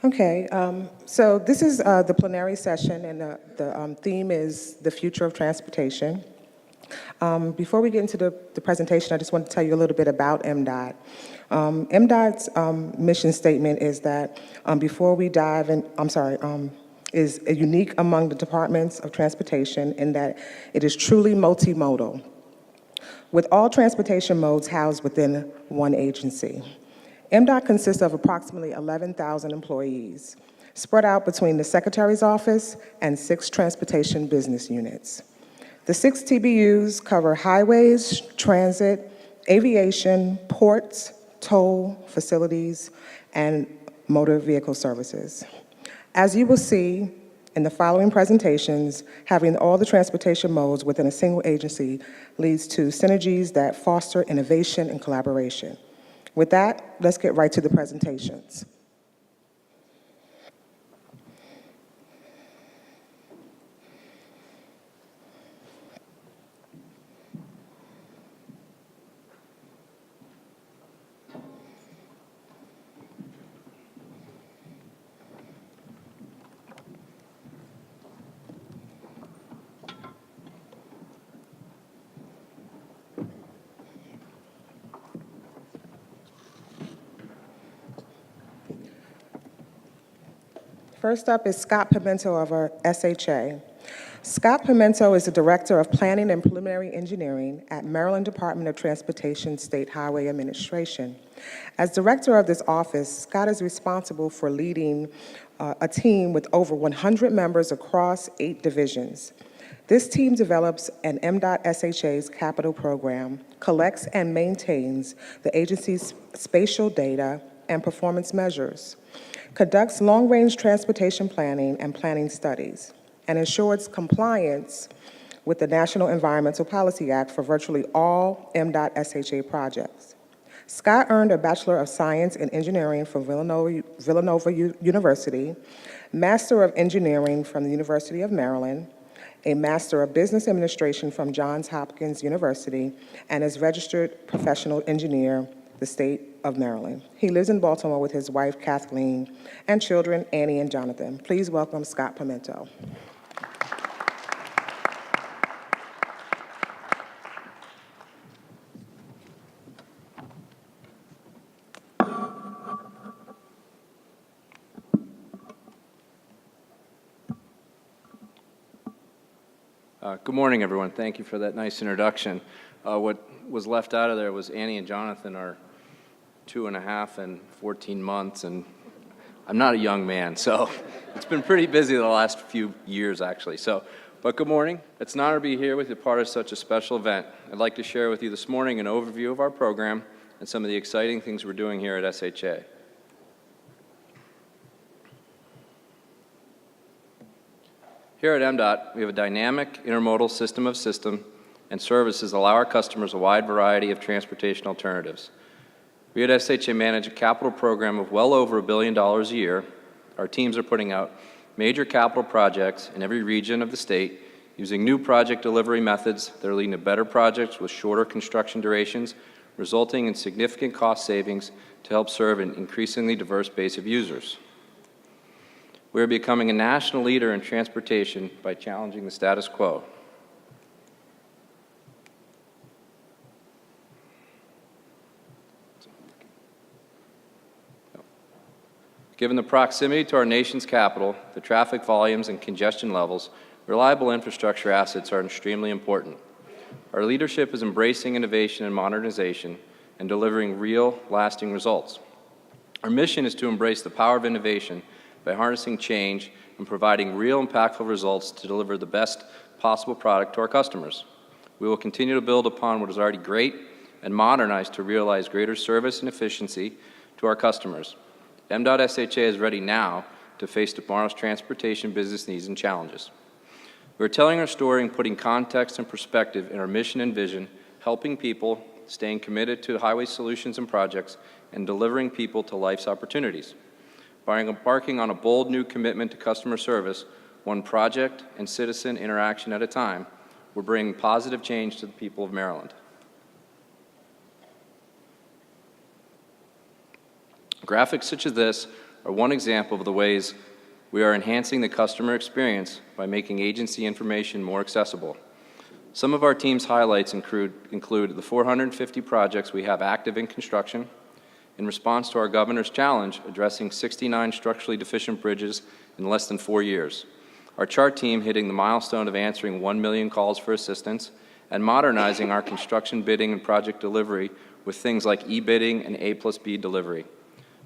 Okay, so this is the plenary session, and the theme is the future of transportation. Before we get into the presentation, I just want to tell you a little bit about MDOT. MDOT's mission statement is that before we dive in, is unique among the departments of transportation in that it is truly multimodal, with all transportation modes housed within one agency. MDOT consists of approximately 11,000 employees, spread out between the Secretary's office and 6 transportation business units. The 6 TBUs cover highways, transit, aviation, ports, toll, facilities, and motor vehicle services. As you will see in the following presentations, having all the transportation modes within a single agency leads to synergies that foster innovation and collaboration. With that, let's get right to the presentations. First up is Scott Pimento of our SHA. Scott Pimento is the Director of Planning and Preliminary Engineering at Maryland Department of Transportation State Highway Administration. As Director of this office, Scott is responsible for leading a team with over 100 members across 8 divisions. This team develops an MDOT SHA's capital program, collects and maintains the agency's spatial data and performance measures, conducts long-range transportation planning and planning studies, and ensures compliance with the National Environmental Policy Act for virtually all MDOT SHA projects. Scott earned a Bachelor of Science in Engineering from Villanova University, Master of Engineering from the University of Maryland, a Master of Business Administration from Johns Hopkins University, and is registered professional engineer, the state of Maryland. He lives in Baltimore with his wife, Kathleen, and children, Annie and Jonathan. Please welcome Scott Pimento. Good morning, everyone. Thank you for that nice introduction. What was left out of there was Annie and Jonathan are 2.5 and 14 months, and I'm not a young man, so it's been pretty busy the last few years, actually. But good morning. It's an honor to be here with you, part of such a special event. I'd like to share with you this morning an overview of our program and some of the exciting things we're doing here at SHA. Here at MDOT, we have a dynamic intermodal system of systems and services allow our customers a wide variety of transportation alternatives. We at SHA manage a capital program of well over $1 billion a year. Our teams are putting out major capital projects in every region of the state using new project delivery methods that are leading to better projects with shorter construction durations, resulting in significant cost savings to help serve an increasingly diverse base of users. We are becoming a national leader in transportation by challenging the status quo. Given the proximity to our nation's capital, the traffic volumes and congestion levels, reliable infrastructure assets are extremely important. Our leadership is embracing innovation and modernization and delivering real, lasting results. Our mission is to embrace the power of innovation by harnessing change and providing real, impactful results to deliver the best possible product to our customers. We will continue to build upon what is already great and modernize to realize greater service and efficiency to our customers. MDOT SHA is ready now to face tomorrow's transportation business needs and challenges. We're telling our story and putting context and perspective in our mission and vision, helping people, staying committed to highway solutions and projects, and delivering people to life's opportunities. By embarking on a bold new commitment to customer service, one project and citizen interaction at a time, we're bringing positive change to the people of Maryland. Graphics such as this are one example of the ways we are enhancing the customer experience by making agency information more accessible. Some of our team's highlights include the 450 projects we have active in construction, in response to our governor's challenge, addressing 69 structurally deficient bridges in less than 4 years. Our CHART team hitting the milestone of answering 1 million calls for assistance, and modernizing our construction bidding and project delivery with things like e-bidding and A+B delivery,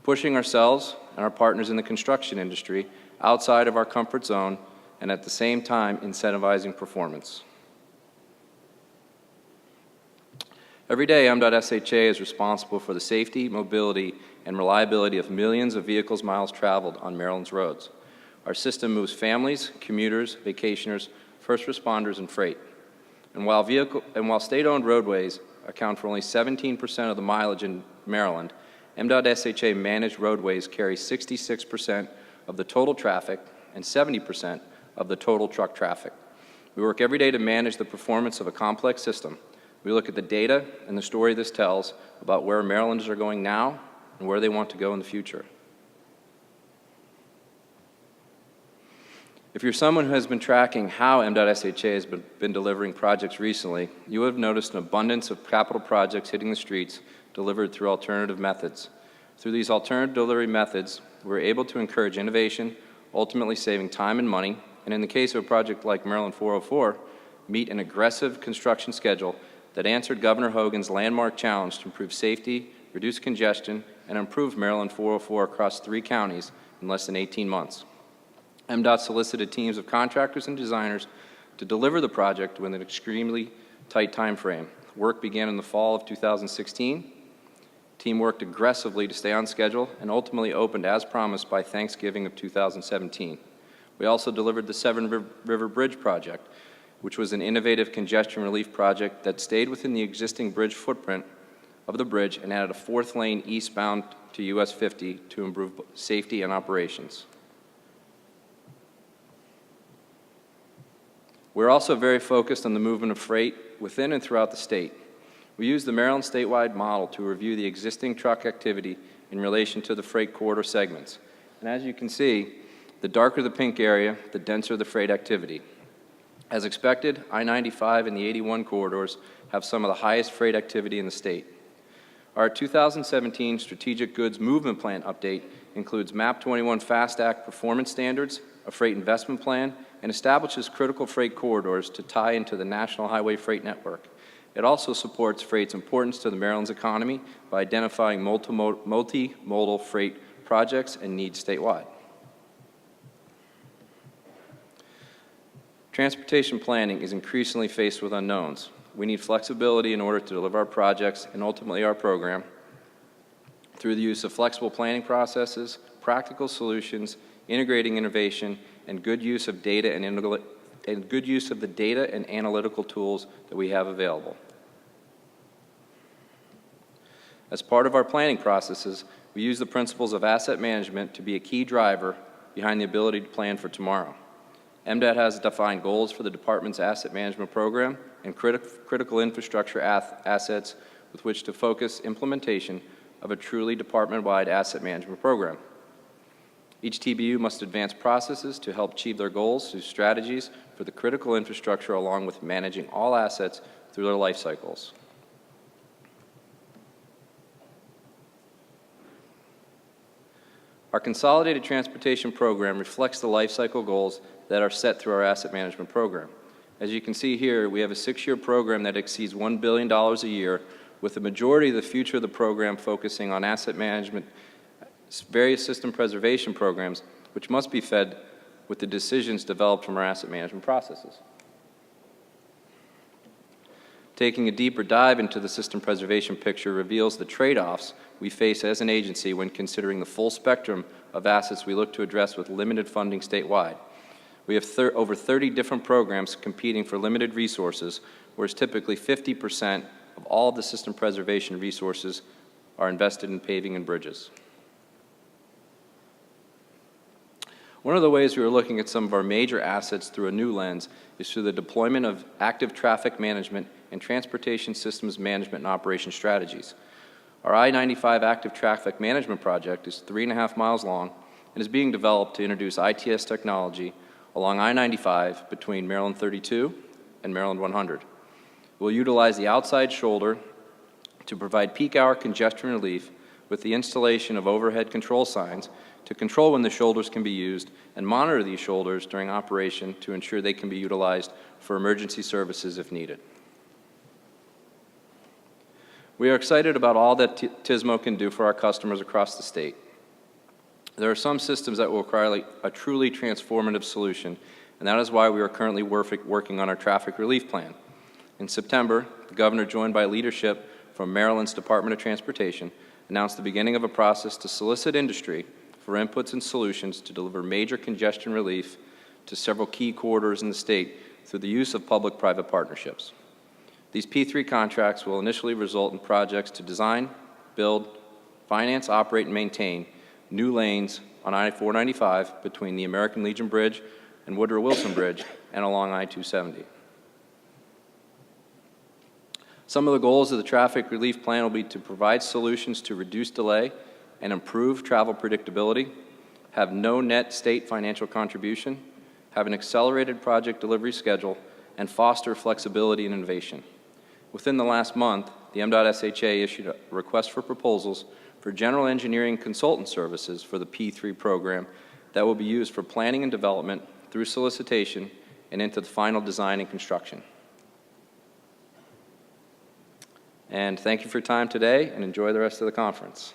pushing ourselves and our partners in the construction industry outside of our comfort zone, and at the same time incentivizing performance. Every day, M.SHA is responsible for the safety, mobility, and reliability of millions of vehicles miles traveled on Maryland's roads. Our system moves families, commuters, vacationers, first responders, and freight. And while state-owned roadways account for only 17% of the mileage in Maryland, M.SHA managed roadways carry 66% of the total traffic and 70% of the total truck traffic. We work every day to manage the performance of a complex system. We look at the data and the story this tells about where Marylanders are going now and where they want to go in the future. If you're someone who has been tracking how M.SHA has been delivering projects recently, you have noticed an abundance of capital projects hitting the streets delivered through alternative methods. Through these alternative delivery methods, we're able to encourage innovation, ultimately saving time and money, and in the case of a project like Maryland 404, meet an aggressive construction schedule that answered Governor Hogan's landmark challenge to improve safety, reduce congestion, and improve Maryland 404 across 3 counties in less than 18 months. MDOT solicited teams of contractors and designers to deliver the project within an extremely tight time frame. Work began in the fall of 2016. Team worked aggressively to stay on schedule and ultimately opened as promised by Thanksgiving of 2017. We also delivered the Severn River Bridge project, which was an innovative congestion relief project that stayed within the existing bridge footprint of the bridge and added a 4th lane eastbound to US 50 to improve safety and operations. We're also very focused on the movement of freight within and throughout the state. We use the Maryland statewide model to review the existing truck activity in relation to the freight corridor segments. And as you can see, the darker the pink area, the denser the freight activity. As expected, I-95 and the 81 corridors have some of the highest freight activity in the state. Our 2017 Strategic Goods Movement Plan update includes MAP 21 Fast Act performance standards, a freight investment plan, and establishes critical freight corridors to tie into the National Highway Freight Network. It also supports freight's importance to the Maryland's economy by identifying multimodal freight projects and needs statewide. Transportation planning is increasingly faced with unknowns. We need flexibility in order to deliver our projects and ultimately our program through the use of flexible planning processes, practical solutions, integrating innovation, and good use of data and the data and analytical tools that we have available. As part of our planning processes, we use the principles of asset management to be a key driver behind the ability to plan for tomorrow. MDOT has defined goals for the department's asset management program and critical infrastructure assets with which to focus implementation of a truly department-wide asset management program. Each TBU must advance processes to help achieve their goals through strategies for the critical infrastructure along with managing all assets through their life cycles. Our consolidated transportation program reflects the life cycle goals that are set through our asset management program. As you can see here, we have a 6-year program that exceeds $1 billion a year, with the majority of the future of the program focusing on asset management, various system preservation programs, which must be fed with the decisions developed from our asset management processes. Taking a deeper dive into the system preservation picture reveals the trade-offs we face as an agency when considering the full spectrum of assets we look to address with limited funding statewide. We have over 30 different programs competing for limited resources, whereas typically 50% of all of the system preservation resources are invested in paving and bridges. One of the ways we are looking at some of our major assets through a new lens is through the deployment of active traffic management and transportation systems management and operation strategies. Our I-95 active traffic management project is 3.5 miles long and is being developed to introduce ITS technology along I-95 between Maryland 32 and Maryland 100. It will utilize the outside shoulder to provide peak hour congestion relief with the installation of overhead control signs to control when the shoulders can be used and monitor these shoulders during operation to ensure they can be utilized for emergency services if needed. We are excited about all that TSMO can do for our customers across the state. There are some systems that will require a truly transformative solution, and that is why we are currently working on our traffic relief plan. In September, the Governor, joined by leadership from Maryland's Department of Transportation, announced the beginning of a process to solicit industry for inputs and solutions to deliver major congestion relief to several key corridors in the state through the use of public-private partnerships. These P3 contracts will initially result in projects to design, build, finance, operate, and maintain new lanes on I-495 between the American Legion Bridge and Woodrow Wilson Bridge and along I-270. Some of the goals of the traffic relief plan will be to provide solutions to reduce delay and improve travel predictability, have no net state financial contribution, have an accelerated project delivery schedule, and foster flexibility and innovation. Within the last month, the MDOT-SHA issued a request for proposals for general engineering consultant services for the P3 program that will be used for planning and development through solicitation and into the final design and construction. And thank you for your time today, and enjoy the rest of the conference.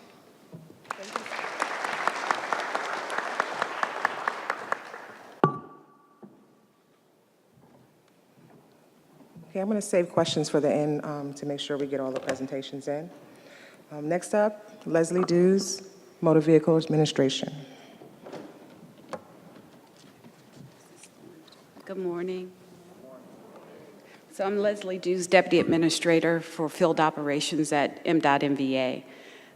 Okay, I'm going to save questions for the end to make sure we get all the presentations in. Next up, Leslie Dews, Motor Vehicle Administration. Good morning. So I'm Leslie Dews, Deputy Administrator for Field Operations at MDOT-MVA.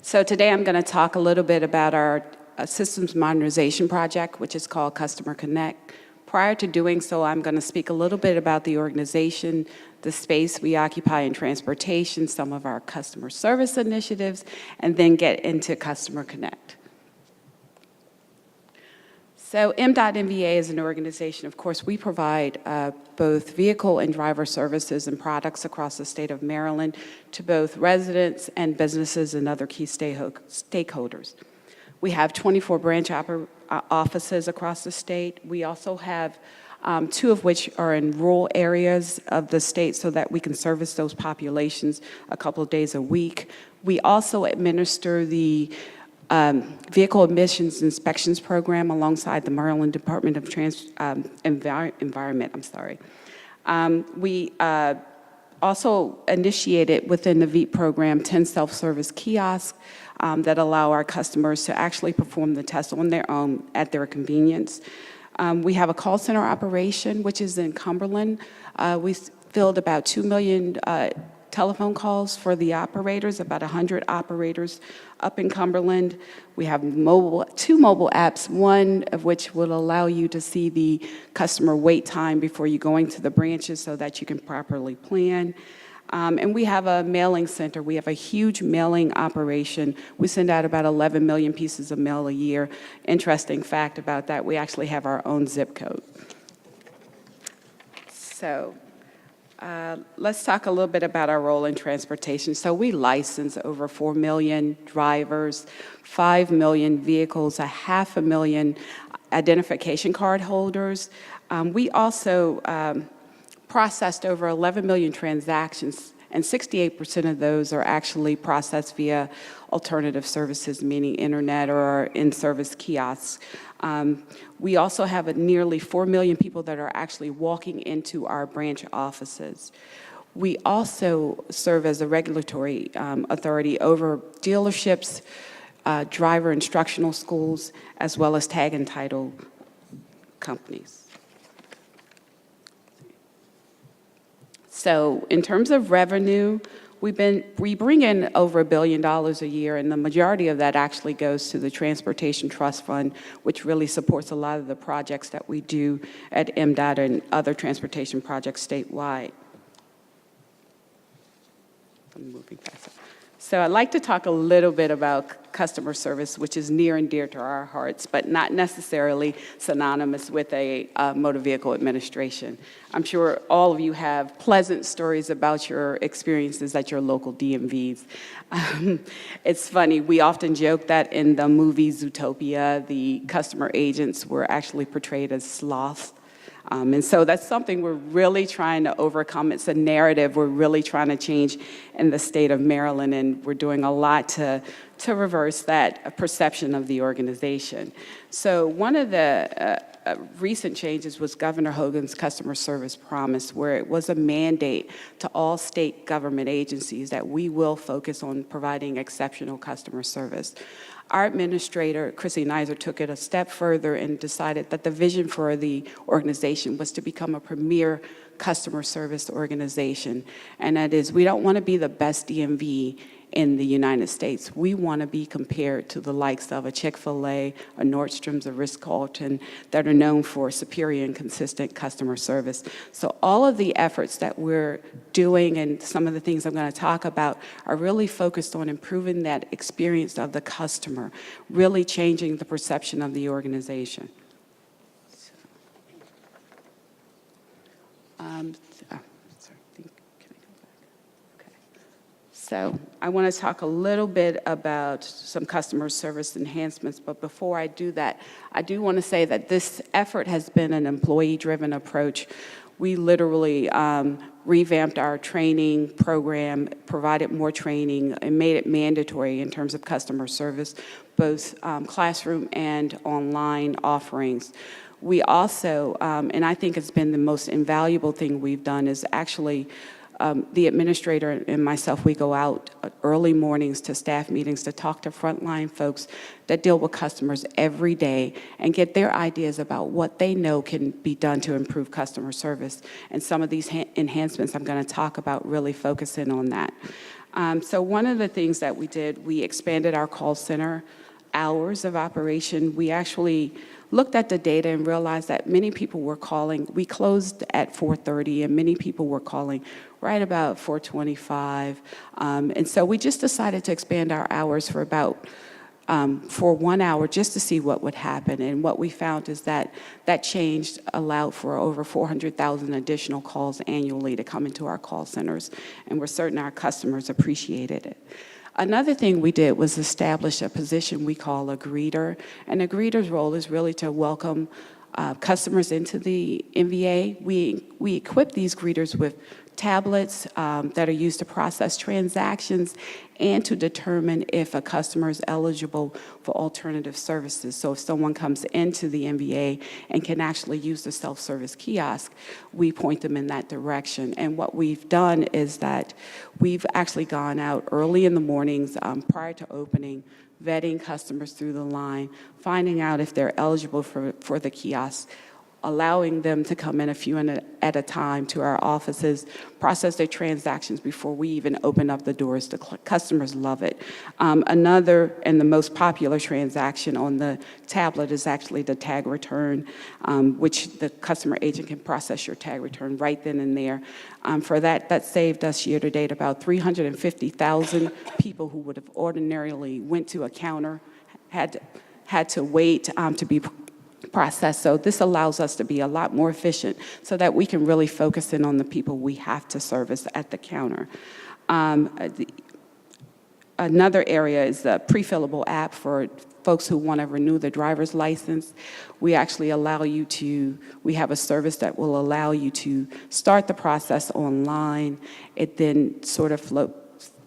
So today I'm going to talk a little bit about our systems modernization project, which is called Customer Connect. Prior to doing so, I'm going to speak a little bit about the organization, the space we occupy in transportation, some of our customer service initiatives, and then get into Customer Connect. So MDOT-MVA is an organization, of course, we provide both vehicle and driver services and products across the state of Maryland to both residents and businesses and other key stakeholders. We have 24 branch offices across the state. We also have 2 of which are in rural areas of the state so that we can service those populations a couple of days a week. We also administer the Vehicle Emissions Inspections Program alongside the Maryland Department of Environment. We also initiated within the VEEP program 10 self-service kiosks that allow our customers to actually perform the test on their own at their convenience. We have a call center operation, which is in Cumberland. We filled about 2 million telephone calls for the operators, about 100 operators up in Cumberland. We have 2 mobile apps, one of which will allow you to see the customer wait time before you go into the branches so that you can properly plan. And we have a mailing center. We have a huge mailing operation. We send out about 11 million pieces of mail a year. Interesting fact about that, we actually have our own zip code. So let's talk a little bit about our role in transportation. So we license over 4 million drivers, 5 million vehicles, 500,000 identification card holders. We also processed over 11 million transactions, and 68% of those are actually processed via alternative services, meaning internet or in-service kiosks. We also have nearly 4 million people that are actually walking into our branch offices. We also serve as a regulatory authority over dealerships, driver instructional schools, as well as tag and title companies. So in terms of revenue, we bring in over $1 billion a year, and the majority of that actually goes to the Transportation Trust Fund, which really supports a lot of the projects that we do at MDOT and other transportation projects statewide. I'm moving faster. So I'd like to talk a little bit about customer service, which is near and dear to our hearts, but not necessarily synonymous with a motor vehicle administration. I'm sure all of you have pleasant stories about your experiences at your local DMVs. It's funny, we often joke that in the movie Zootopia, the customer agents were actually portrayed as sloths. And so that's something we're really trying to overcome. It's a narrative we're really trying to change in the state of Maryland, and we're doing a lot to reverse that perception of the organization. So one of the recent changes was Governor Hogan's customer service promise, where it was a mandate to all state government agencies that we will focus on providing exceptional customer service. Our administrator, Chrissy Nizer, took it a step further and decided that the vision for the organization was to become a premier customer service organization. And that is, we don't want to be the best DMV in the United States. We want to be compared to the likes of a Chick-fil-A, a Nordstrom's, a Ritz-Carlton, that are known for superior and consistent customer service. So all of the efforts that we're doing and some of the things I'm going to talk about are really focused on improving that experience of the customer, really changing the perception of the organization. So I want to talk a little bit about some customer service enhancements, but before I do that, I do want to say that this effort has been an employee-driven approach. We literally revamped our training program, provided more training, and made it mandatory in terms of customer service, both classroom and online offerings. We also, and I think it's been the most invaluable thing we've done, is actually the administrator and myself, we go out early mornings to staff meetings to talk to frontline folks that deal with customers every day and get their ideas about what they know can be done to improve customer service. And some of these enhancements I'm going to talk about really focus in on that. So one of the things that we did, we expanded our call center hours of operation. We actually looked at the data and realized that many people were calling. We closed at 4:30, and many people were calling right about 4:25. And so we just decided to expand our hours for about for 1 hour just to see what would happen. And what we found is that that change allowed for over 400,000 additional calls annually to come into our call centers, and we're certain our customers appreciated it. Another thing we did was establish a position we call a greeter, and a greeter's role is really to welcome customers into the MVA. We equip these greeters with tablets that are used to process transactions and to determine if a customer is eligible for alternative services. So if someone comes into the MVA and can actually use the self-service kiosk, we point them in that direction. And what we've done is that we've actually gone out early in the mornings prior to opening, vetting customers through the line, finding out if they're eligible for the kiosk, allowing them to come in a few at a time to our offices, process their transactions before we even open up the doors. The customers love it. Another and the most popular transaction on the tablet is actually the tag return, which the customer agent can process your tag return right then and there. For that saved us year to date about 350,000 people who would have ordinarily went to a counter, had to wait to be process. So this allows us to be a lot more efficient so that we can really focus in on the people we have to service at the counter. Another area is the pre-fillable app for folks who want to renew their driver's license. We actually allow you to, we have a service that will allow you to start the process online. It then sort of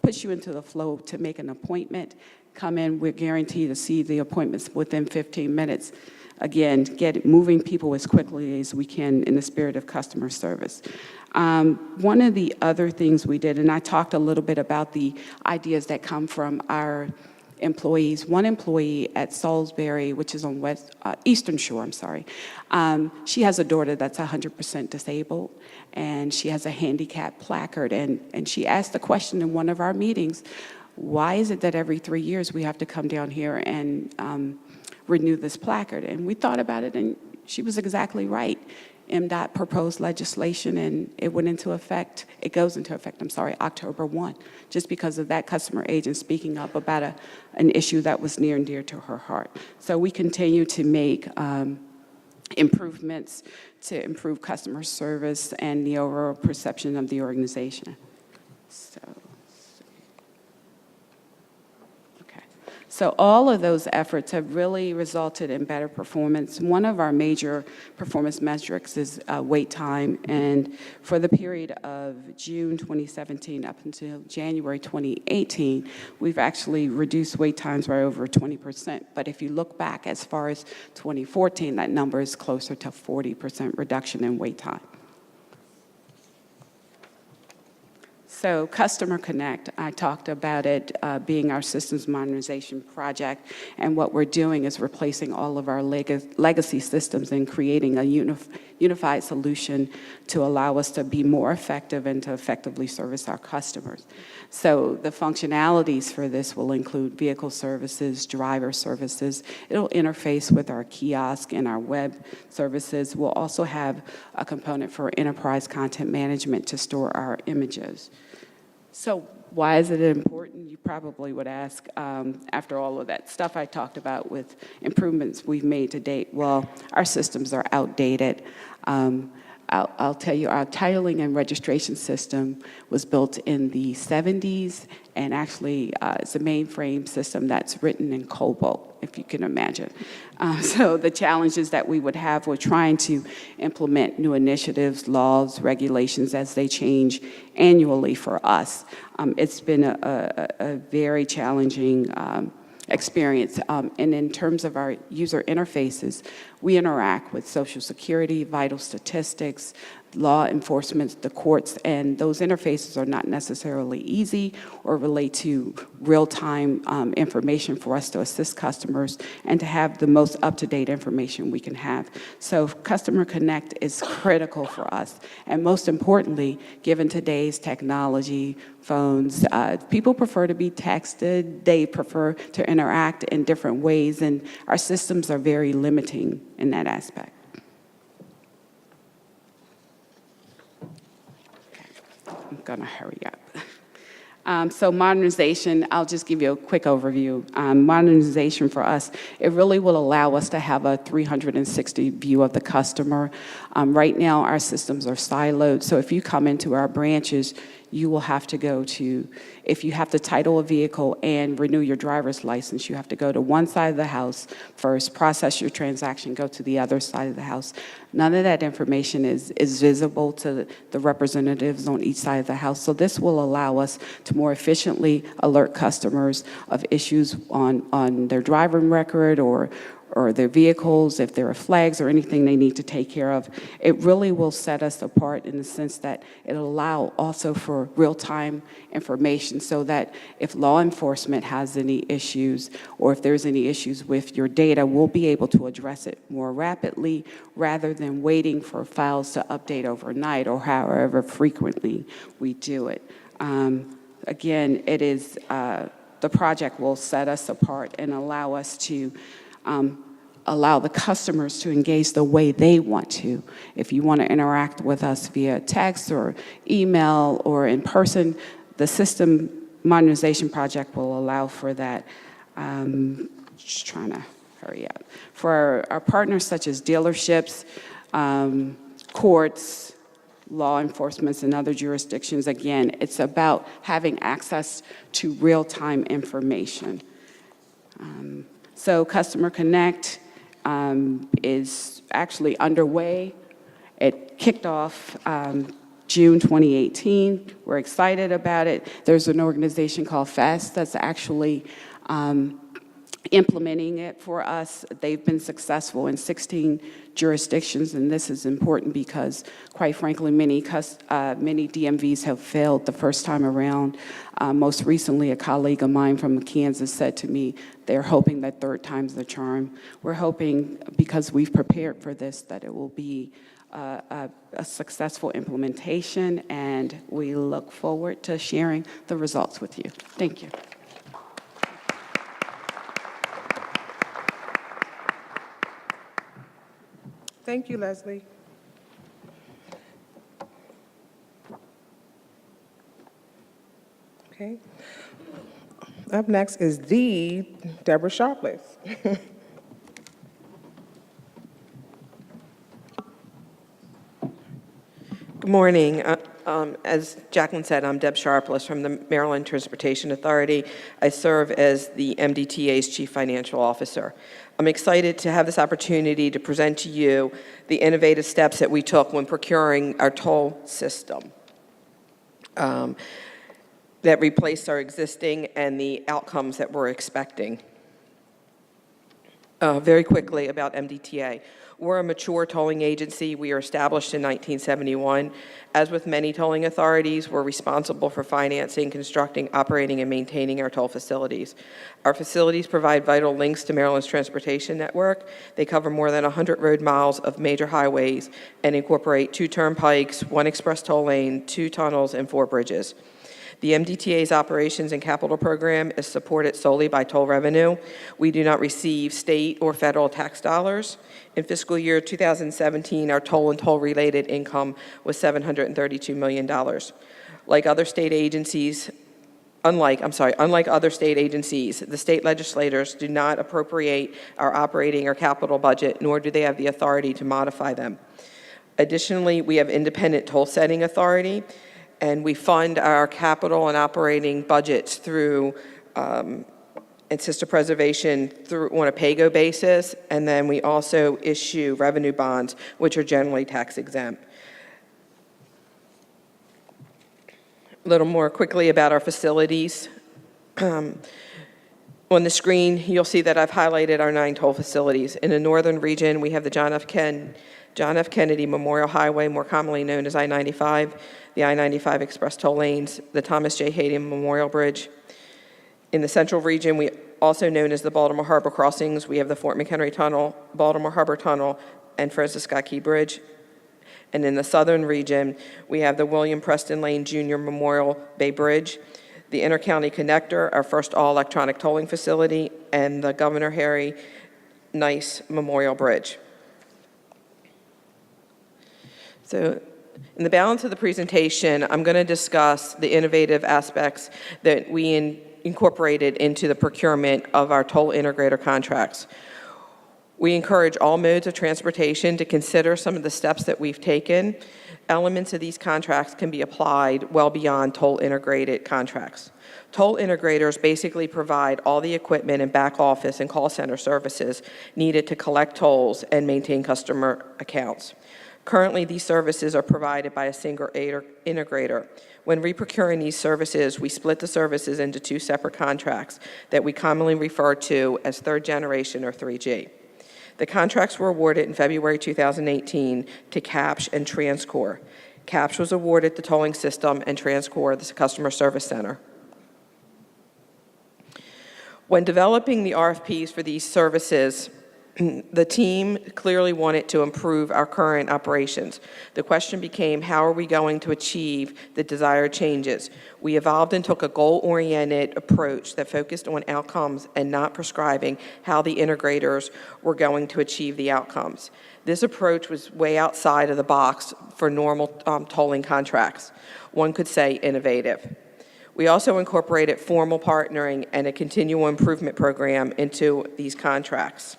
puts you into the flow to make an appointment. Come in, we're guaranteed to see the appointments within 15 minutes. Again, get moving people as quickly as we can in the spirit of customer service. One of the other things we did, and I talked a little bit about the ideas that come from our employees. One employee at Salisbury, which is on Eastern Shore, she has a daughter that's 100% disabled, and she has a handicap placard. And she asked the question in one of our meetings, why is it that every 3 years we have to come down here and renew this placard? And we thought about it, and she was exactly right. MDOT proposed legislation, and it goes into effect, October 1, just because of that customer agent speaking up about an issue that was near and dear to her heart. So we continue to make improvements to improve customer service and the overall perception of the organization. So, okay. So all of those efforts have really resulted in better performance. One of our major performance metrics is wait time, and for the period of June 2017 up until January 2018, we've actually reduced wait times by over 20%. But if you look back as far as 2014, that number is closer to 40% reduction in wait time. So Customer Connect, I talked about it being our systems modernization project, and what we're doing is replacing all of our legacy systems and creating a unified solution to allow us to be more effective and to effectively service our customers. So the functionalities for this will include vehicle services, driver services. It'll interface with our kiosk and our web services. We'll also have a component for enterprise content management to store our images. So why is it important? You probably would ask after all of that stuff I talked about with improvements we've made to date. Well, our systems are outdated. I'll tell you, our titling and registration system was built in the 70s, and actually it's a mainframe system that's written in COBOL, if you can imagine. So the challenges that we would have were trying to implement new initiatives, laws, regulations as they change annually for us. It's been a very challenging experience. And in terms of our user interfaces, we interact with Social Security, vital statistics, law enforcement, the courts, and those interfaces are not necessarily easy or relate to real-time information for us to assist customers and to have the most up-to-date information we can have. So Customer Connect is critical for us. And most importantly, given today's technology, phones, people prefer to be texted, they prefer to interact in different ways, and our systems are very limiting in that aspect. I'm gonna hurry up. So modernization, I'll just give you a quick overview. Modernization for us, it really will allow us to have a 360 view of the customer. Right now, our systems are siloed, so if you come into our branches, you will have to go to, if you have to title a vehicle and renew your driver's license, you have to go to one side of the house first, process your transaction, go to the other side of the house. None of that information is visible to the representatives on each side of the house. So this will allow us to more efficiently alert customers of issues on their driving record or their vehicles, if there are flags or anything they need to take care of. It really will set us apart in the sense that it'll allow also for real-time information so that if law enforcement has any issues or if there's any issues with your data, we'll be able to address it more rapidly rather than waiting for files to update overnight or however frequently we do it. Again, it is, the project will set us apart and allow us to allow the customers to engage the way they want to. If you want to interact with us via text or email or in person, the system modernization project will allow for that. Just trying to hurry up. For our partners such as dealerships, courts, law enforcement, and other jurisdictions, again, it's about having access to real-time information. So Customer Connect is actually underway. It kicked off June 2018. We're excited about it. There's an organization called FAST that's actually implementing it for us. They've been successful in 16 jurisdictions, and this is important because, quite frankly, many DMVs have failed the first time around. Most recently, a colleague of mine from Kansas said to me, they're hoping that third time's the charm. We're hoping, because we've prepared for this, that it will be a successful implementation, and we look forward to sharing the results with you. Thank you. Thank you, Leslie. Okay. Up next is the Deborah Sharpless. Good morning. As Jacqueline said, I'm Deb Sharpless from the Maryland Transportation Authority. I serve as the MDTA's Chief Financial Officer. I'm excited to have this opportunity to present to you the innovative steps that we took when procuring our toll system that replaced our existing and the outcomes that we're expecting. Very quickly about MDTA. We're a mature tolling agency. We were established in 1971. As with many tolling authorities, we're responsible for financing, constructing, operating, and maintaining our toll facilities. Our facilities provide vital links to Maryland's transportation network. They cover more than 100 road miles of major highways and incorporate 2 turnpikes, 1 express toll lane, 2 tunnels, and 4 bridges. The MDTA's operations and capital program is supported solely by toll revenue. We do not receive state or federal tax dollars. In fiscal year 2017, our toll and toll-related income was $732 million. Unlike other state agencies, the state legislators do not appropriate our operating or capital budget, nor do they have the authority to modify them. Additionally, we have independent toll setting authority, and we fund our capital and operating budgets through and system preservation through on a pay-go basis, and then we also issue revenue bonds, which are generally tax exempt. A little more quickly about our facilities. On the screen, you'll see that I've highlighted our 9 toll facilities. In the northern region, we have the John F. Kennedy Memorial Highway, more commonly known as I-95, the I-95 Express toll lanes, the Thomas J. Hayden Memorial Bridge. In the central region, we also known as the Baltimore Harbor Crossings, we have the Fort McHenry Tunnel, Baltimore Harbor Tunnel, and Francis Scott Key Bridge. And in the southern region, we have the William Preston Lane Jr. Memorial Bay Bridge, the Intercounty Connector, our first all-electronic tolling facility, and the Governor Harry Nice Memorial Bridge. So in the balance of the presentation, I'm going to discuss the innovative aspects that we incorporated into the procurement of our toll integrator contracts. We encourage all modes of transportation to consider some of the steps that we've taken. Elements of these contracts can be applied well beyond toll integrated contracts. Toll integrators basically provide all the equipment and back office and call center services needed to collect tolls and maintain customer accounts. Currently, these services are provided by a single integrator. When reprocuring these services, we split the services into 2 separate contracts that we commonly refer to as third generation or 3G. The contracts were awarded in February 2018 to CAPSH and TransCore. CAPSH was awarded the tolling system and TransCore the customer service center. When developing the RFPs for these services, the team clearly wanted to improve our current operations. The question became, how are we going to achieve the desired changes? We evolved and took a goal-oriented approach that focused on outcomes and not prescribing how the integrators were going to achieve the outcomes. This approach was way outside of the box for normal tolling contracts. One could say innovative. We also incorporated formal partnering and a continual improvement program into these contracts.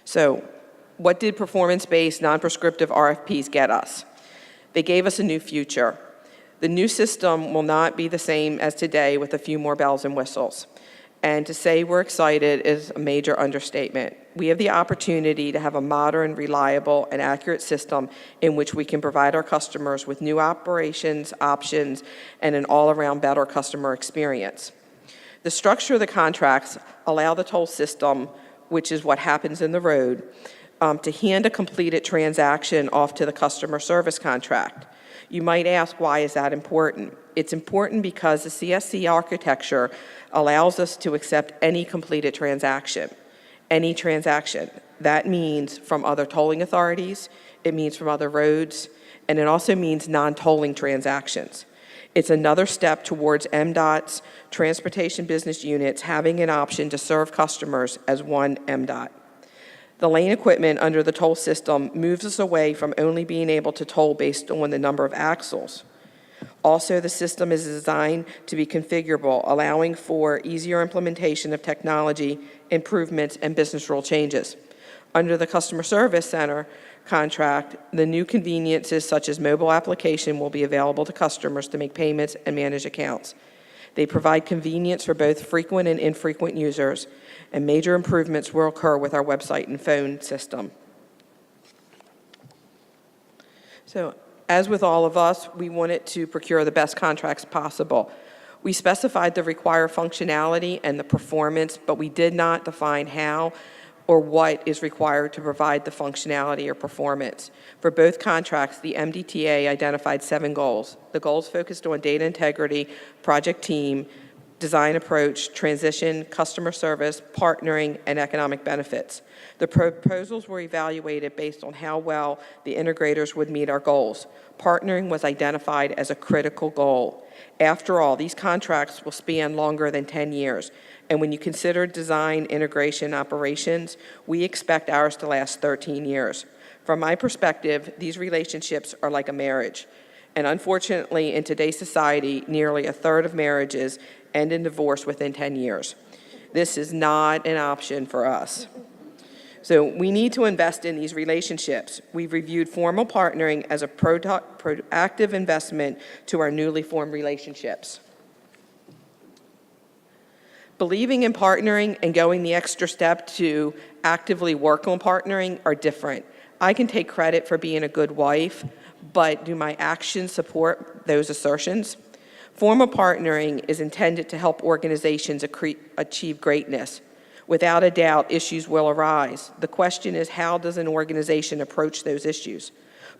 So what did performance-based, non-prescriptive RFPs get us? They gave us a new future. The new system will not be the same as today with a few more bells and whistles. And to say we're excited is a major understatement. We have the opportunity to have a modern, reliable, and accurate system in which we can provide our customers with new operations, options, and an all-around better customer experience. The structure of the contracts allow the toll system, which is what happens in the road, to hand a completed transaction off to the customer service contract. You might ask, why is that important? It's important because the CSC architecture allows us to accept any completed transaction. Any transaction. That means from other tolling authorities, it means from other roads, and it also means non-tolling transactions. It's another step towards MDOT's transportation business units having an option to serve customers as one MDOT. The lane equipment under the toll system moves us away from only being able to toll based on the number of axles. Also, the system is designed to be configurable, allowing for easier implementation of technology improvements and business rule changes. Under the Customer Service Center contract, the new conveniences such as mobile application will be available to customers to make payments and manage accounts. They provide convenience for both frequent and infrequent users, and major improvements will occur with our website and phone system. So, as with all of us, we wanted to procure the best contracts possible. We specified the required functionality and the performance, but we did not define how or what is required to provide the functionality or performance. For both contracts, the MDTA identified 7 goals. The goals focused on data integrity, project team, design approach, transition, customer service, partnering, and economic benefits. The proposals were evaluated based on how well the integrators would meet our goals. Partnering was identified as a critical goal. After all, these contracts will span longer than 10 years. And when you consider design, integration, operations, we expect ours to last 13 years. From my perspective, these relationships are like a marriage. And unfortunately, in today's society, nearly a third of marriages end in divorce within 10 years. This is not an option for us. So we need to invest in these relationships. We've reviewed formal partnering as a proactive investment to our newly formed relationships. Believing in partnering and going the extra step to actively work on partnering are different. I can take credit for being a good wife, but do my actions support those assertions? Formal partnering is intended to help organizations achieve greatness. Without a doubt, issues will arise. The question is, how does an organization approach those issues?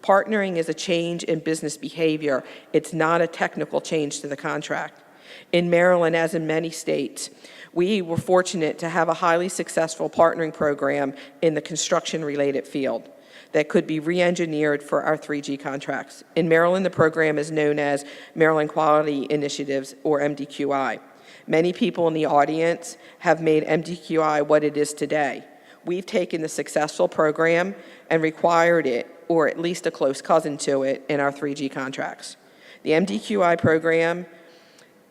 Partnering is a change in business behavior. It's not a technical change to the contract. In Maryland, as in many states, we were fortunate to have a highly successful partnering program in the construction-related field that could be re-engineered for our 3G contracts. In Maryland, the program is known as Maryland Quality Initiatives, or MDQI. Many people in the audience have made MDQI what it is today. We've taken the successful program and required it, or at least a close cousin to it, in our 3G contracts. The MDQI program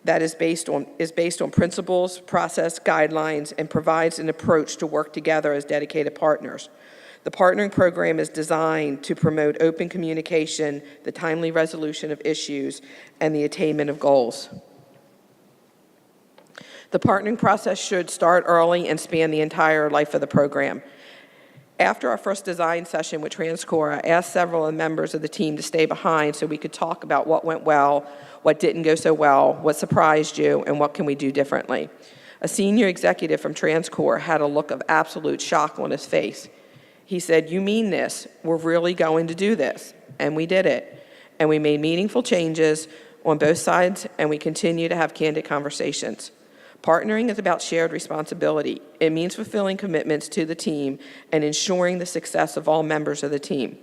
that is based on principles, process, guidelines, and provides an approach to work together as dedicated partners. The partnering program is designed to promote open communication, the timely resolution of issues, and the attainment of goals. The partnering process should start early and span the entire life of the program. After our first design session with TransCore, I asked several of the members of the team to stay behind so we could talk about what went well, what didn't go so well, what surprised you, and what can we do differently. A senior executive from TransCore had a look of absolute shock on his face. He said, "You mean this? We're really going to do this?" And we did it. And we made meaningful changes on both sides, and we continue to have candid conversations. Partnering is about shared responsibility. It means fulfilling commitments to the team and ensuring the success of all members of the team.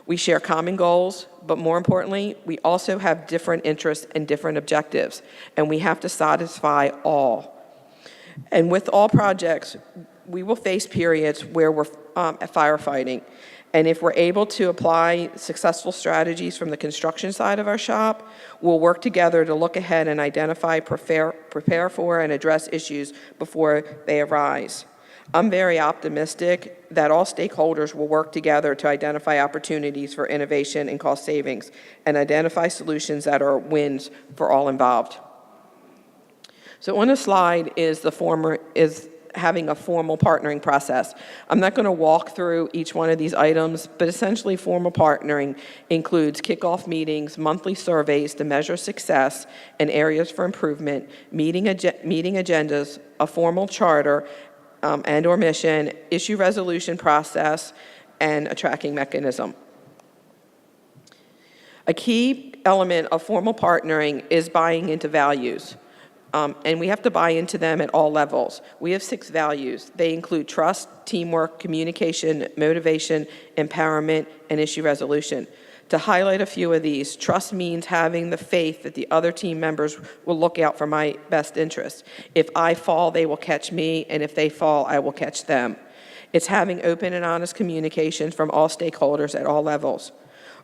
We share common goals, but more importantly, we also have different interests and different objectives, and we have to satisfy all. And with all projects, we will face periods where we're firefighting. And if we're able to apply successful strategies from the construction side of our shop, we'll work together to look ahead and identify, prepare for, and address issues before they arise. I'm very optimistic that all stakeholders will work together to identify opportunities for innovation and cost savings and identify solutions that are wins for all involved. So on the slide is having a formal partnering process. I'm not going to walk through each one of these items, but essentially formal partnering includes kickoff meetings, monthly surveys to measure success and areas for improvement, meeting agendas, a formal charter and or mission, issue resolution process, and a tracking mechanism. A key element of formal partnering is buying into values. And we have to buy into them at all levels. We have 6 values. They include trust, teamwork, communication, motivation, empowerment, and issue resolution. To highlight a few of these, trust means having the faith that the other team members will look out for my best interests. If I fall, they will catch me, and if they fall, I will catch them. It's having open and honest communications from all stakeholders at all levels.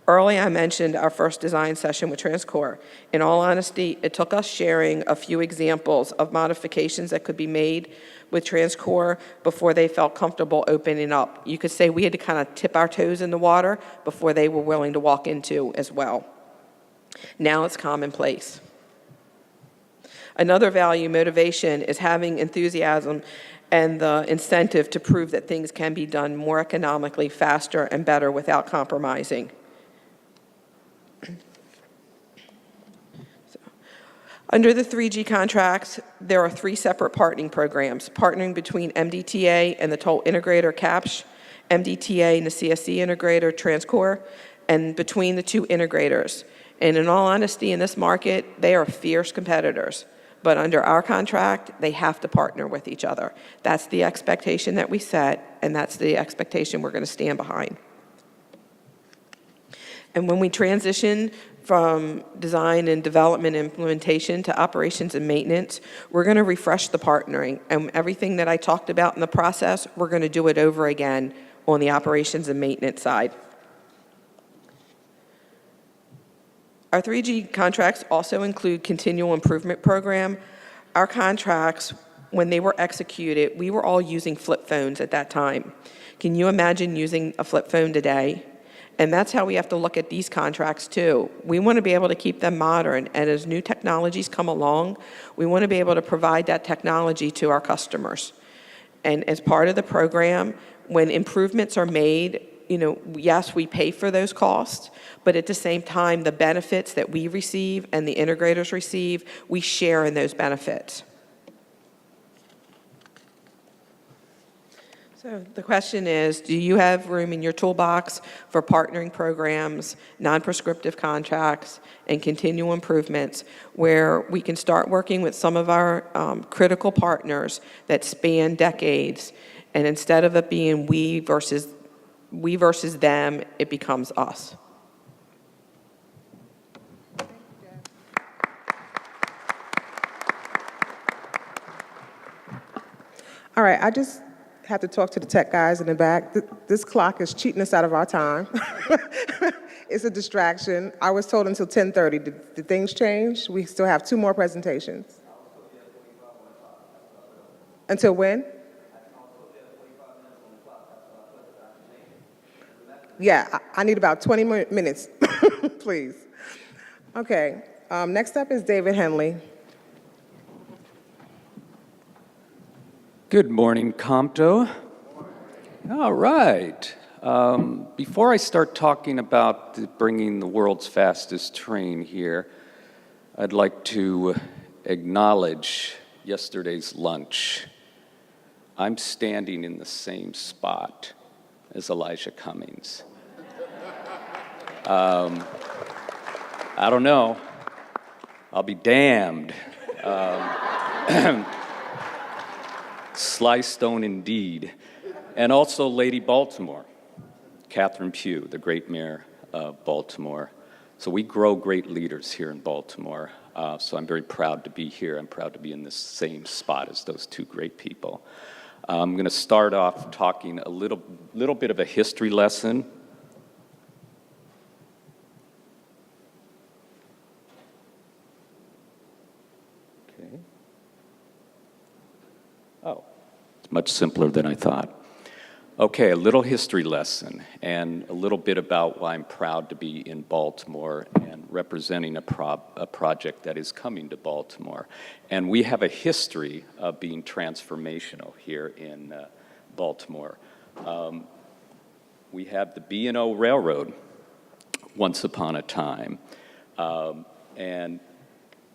Early, I mentioned our first design session with TransCore. In all honesty, it took us sharing a few examples of modifications that could be made with TransCore before they felt comfortable opening up. You could say we had to kind of tip our toes in the water before they were willing to walk into as well. Now it's commonplace. Another value motivation is having enthusiasm and the incentive to prove that things can be done more economically, faster, and better without compromising. Under the 3G contracts, there are 3 separate partnering programs, partnering between MDTA and the toll integrator CAPSH, MDTA and the CSC integrator TransCore, and between the 2 integrators. And in all honesty, in this market, they are fierce competitors. But under our contract, they have to partner with each other. That's the expectation that we set, and that's the expectation we're going to stand behind. And when we transition from design and development implementation to operations and maintenance, we're going to refresh the partnering. And everything that I talked about in the process, we're going to do it over again on the operations and maintenance side. Our 3G contracts also include continual improvement program. Our contracts, when they were executed, we were all using flip phones at that time. Can you imagine using a flip phone today? And that's how we have to look at these contracts too. We want to be able to keep them modern, and as new technologies come along, we want to be able to provide that technology to our customers. And as part of the program, when improvements are made, yes, we pay for those costs, but at the same time, the benefits that we receive and the integrators receive, we share in those benefits. So the question is, do you have room in your toolbox for partnering programs, non-prescriptive contracts, and continual improvements where we can start working with some of our critical partners that span decades, and instead of it being we versus them, it becomes us? All right, I just have to talk to the tech guys in the back. This clock is cheating us out of our time. It's a distraction. I was told until 10:30. Did things change? We still have 2 more presentations. Until when? Yeah, I need about 20 minutes, please. Okay, next up is David Henley. Good morning, COMTO. All right. Before I start talking about bringing the world's fastest train here, I'd like to acknowledge yesterday's lunch. I'm standing in the same spot as Elijah Cummings. I don't know. I'll be damned. Sly Stone indeed. And also Lady Baltimore, Catherine Pugh, the great mayor of Baltimore. So we grow great leaders here in Baltimore. So I'm very proud to be here. I'm proud to be in the same spot as those 2 great people. I'm going to start off talking a little bit of a history lesson. Okay. Oh, it's much simpler than I thought. Okay, a little history lesson and a little bit about why I'm proud to be in Baltimore and representing a project that is coming to Baltimore. And we have a history of being transformational here in Baltimore. We have the B&O Railroad once upon a time. And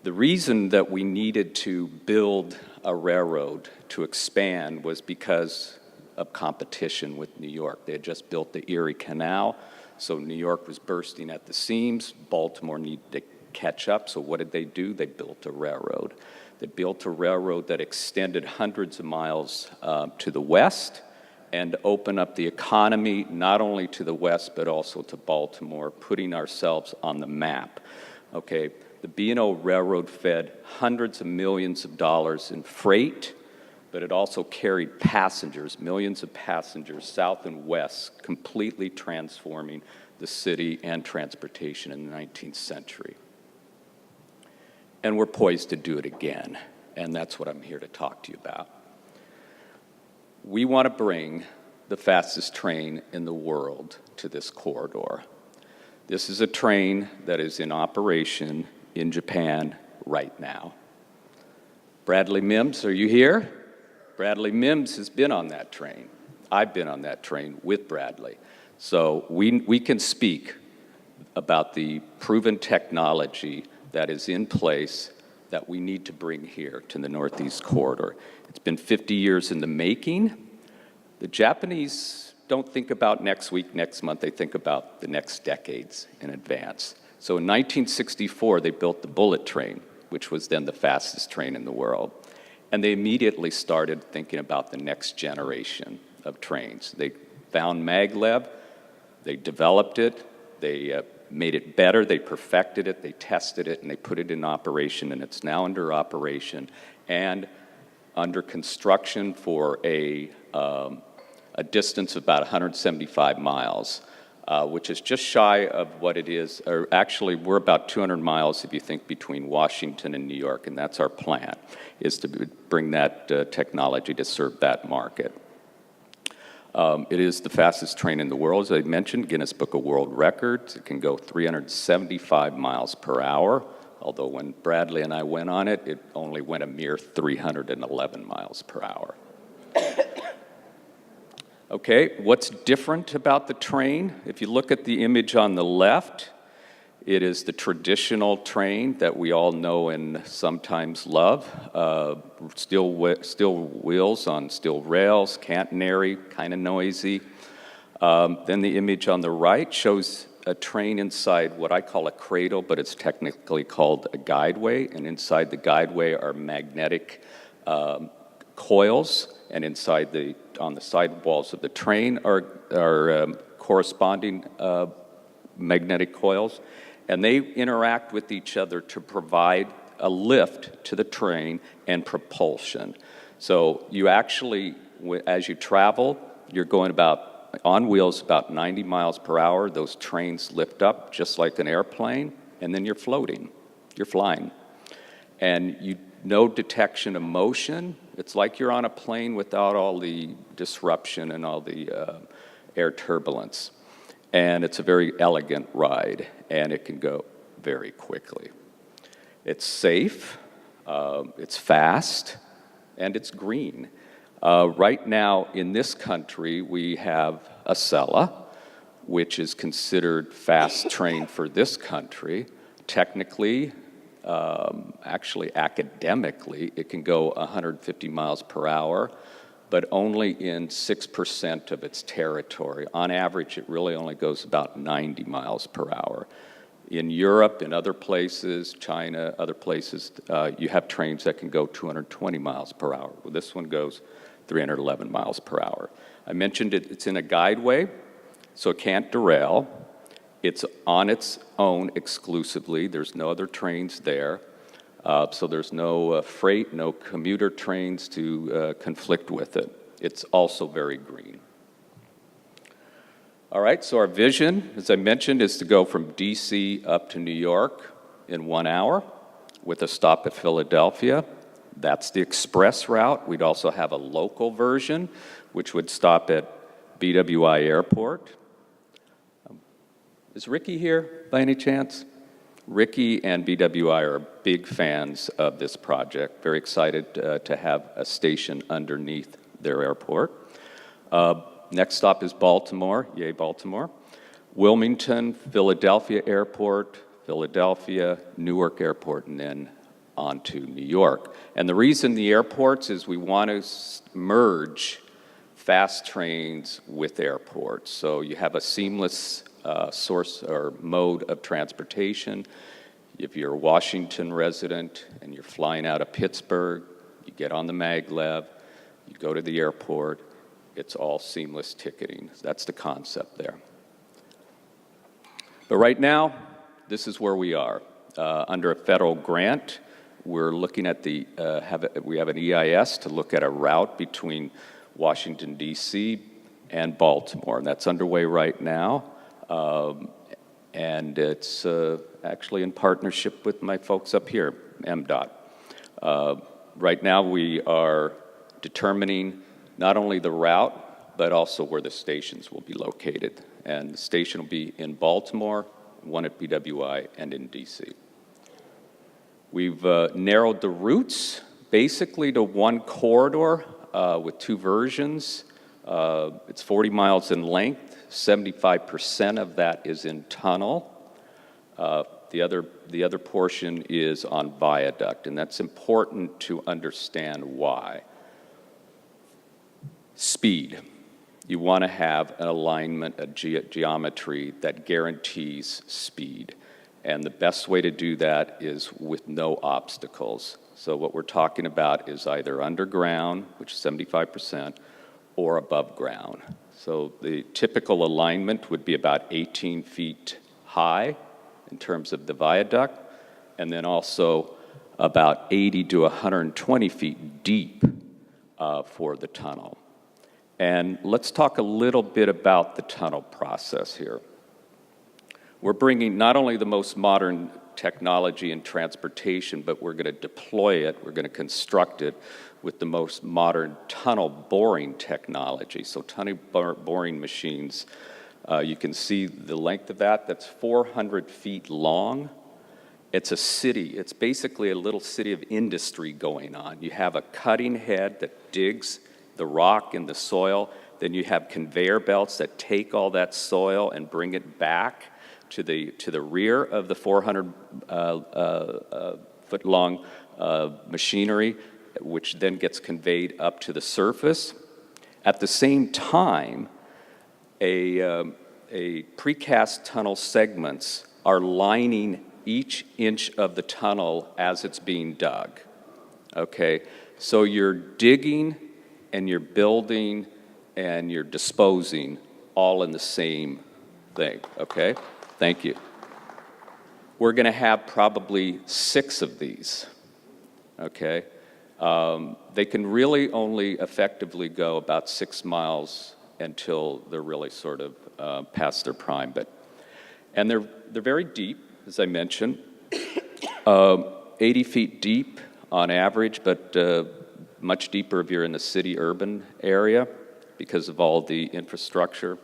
the reason that we needed to build a railroad to expand was because of competition with New York. They had just built the Erie Canal, so New York was bursting at the seams. Baltimore needed to catch up, so what did they do? They built a railroad. They built a railroad that extended hundreds of miles to the west and opened up the economy not only to the west but also to Baltimore, putting ourselves on the map. Okay, the B&O Railroad fed hundreds of millions of dollars in freight but it also carried passengers, millions of passengers, south and west, completely transforming the city and transportation in the 19th century. And we're poised to do it again, and that's what I'm here to talk to you about. We want to bring the fastest train in the world to this corridor. This is a train that is in operation in Japan right now. Bradley Mims, are you here? Bradley Mims has been on that train. I've been on that train with Bradley. So we can speak about the proven technology that is in place that we need to bring here to the Northeast Corridor. It's been 50 years in the making. The Japanese don't think about next week, next month. They think about the next decades in advance. So in 1964, they built the bullet train, which was then the fastest train in the world. And they immediately started thinking about the next generation of trains. They found maglev, they developed it, they made it better, they perfected it, they tested it, and they put it in operation, and it's now under operation and under construction for a distance of about 175 miles, which is just shy of what it is, or actually we're about 200 miles if you think between Washington and New York, and that's our plan, is to bring that technology to serve that market. It is the fastest train in the world, as I mentioned, Guinness Book of World Records. It can go 375 miles per hour, although when Bradley and I went on it, it only went a mere 311 miles per hour. Okay, what's different about the train? If you look at the image on the left, it is the traditional train that we all know and sometimes love. Steel wheels on steel rails, catenary, kind of noisy. Then the image on the right shows a train inside what I call a cradle, but it's technically called a guideway. And inside the guideway are magnetic coils, and on the side walls of the train are corresponding magnetic coils. And they interact with each other to provide a lift to the train and propulsion. So you actually, as you travel, you're going on wheels about 90 miles per hour. Those trains lift up just like an airplane, and then you're floating, you're flying. And no detection of motion. It's like you're on a plane without all the disruption and all the air turbulence. And it's a very elegant ride, and it can go very quickly. It's safe, it's fast, and it's green. Right now in this country, we have Acela, which is considered fast train for this country. Technically, actually academically, it can go 150 miles per hour, but only in 6% of its territory. On average, it really only goes about 90 miles per hour. In Europe and other places, China, other places, you have trains that can go 220 miles per hour. Well, this one goes 311 miles per hour. I mentioned it's in a guideway, so it can't derail. It's on its own exclusively. There's no other trains there. So there's no freight, no commuter trains to conflict with it. It's also very green. All right, so our vision, as I mentioned, is to go from DC up to New York in 1 hour with a stop at Philadelphia. That's the express route. We'd also have a local version, which would stop at BWI Airport. Is Ricky here by any chance? Ricky and BWI are big fans of this project, very excited to have a station underneath their airport. Next stop is Baltimore, yay Baltimore. Wilmington, Philadelphia Airport, Philadelphia, Newark Airport, and then on to New York. And the reason the airports is we want to merge fast trains with airports. So you have a seamless source or mode of transportation. If you're a Washington resident and you're flying out of Pittsburgh, you get on the maglev, you go to the airport, it's all seamless ticketing. That's the concept there. But right now, this is where we are. Under a federal grant, we're looking at we have an EIS to look at a route between Washington, D.C. and Baltimore, and that's underway right now. And it's actually in partnership with my folks up here, MDOT. Right now we are determining not only the route, but also where the stations will be located. And the station will be in Baltimore, one at BWI, and in DC. We've narrowed the routes basically to one corridor with two versions. It's 40 miles in length. 75% of that is in tunnel. The other portion is on viaduct, and that's important to understand why. Speed. You want to have an alignment, a geometry that guarantees speed. And the best way to do that is with no obstacles. So what we're talking about is either underground, which is 75%, or above ground. So the typical alignment would be about 18 feet high in terms of the viaduct, and then also about 80 to 120 feet deep for the tunnel. And let's talk a little bit about the tunnel process here. We're bringing not only the most modern technology in transportation, but we're going to deploy it, we're going to construct it with the most modern tunnel boring technology. So tunnel boring machines, you can see the length of that. That's 400 feet long. It's a city. It's basically a little city of industry going on. You have a cutting head that digs the rock and the soil. Then you have conveyor belts that take all that soil and bring it back to the rear of the 400 foot long machinery, which then gets conveyed up to the surface. At the same time, a precast tunnel segments are lining each inch of the tunnel as it's being dug. Okay, so you're digging and you're building and you're disposing all in the same thing, okay? Thank you. We're gonna have probably 6 of these, okay? They can really only effectively go about 6 miles until they're really sort of past their prime, and they're very deep, as I mentioned, 80 feet deep on average, but much deeper if you're in the city urban area because of all the infrastructure.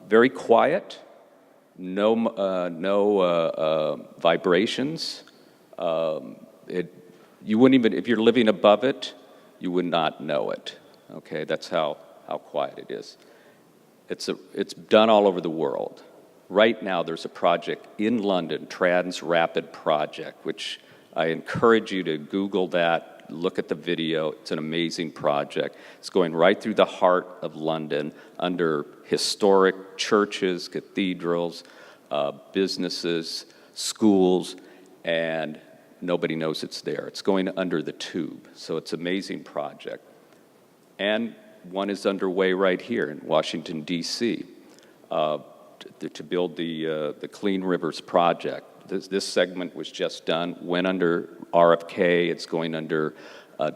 Very quiet, no vibrations. You wouldn't even, if you're living above it, you would not know it. Okay, that's how quiet it is. It's done all over the world. Right now, there's a project in London, Trans Rapid Project, which I encourage you to Google that. Look at the video. It's an amazing project. It's going right through the heart of London under historic churches, cathedrals, businesses, schools, and nobody knows it's there. It's going under the tube, so it's an amazing project. And one is underway right here in Washington, D.C., to build the Clean Rivers Project. This segment was just done, went under RFK, it's going under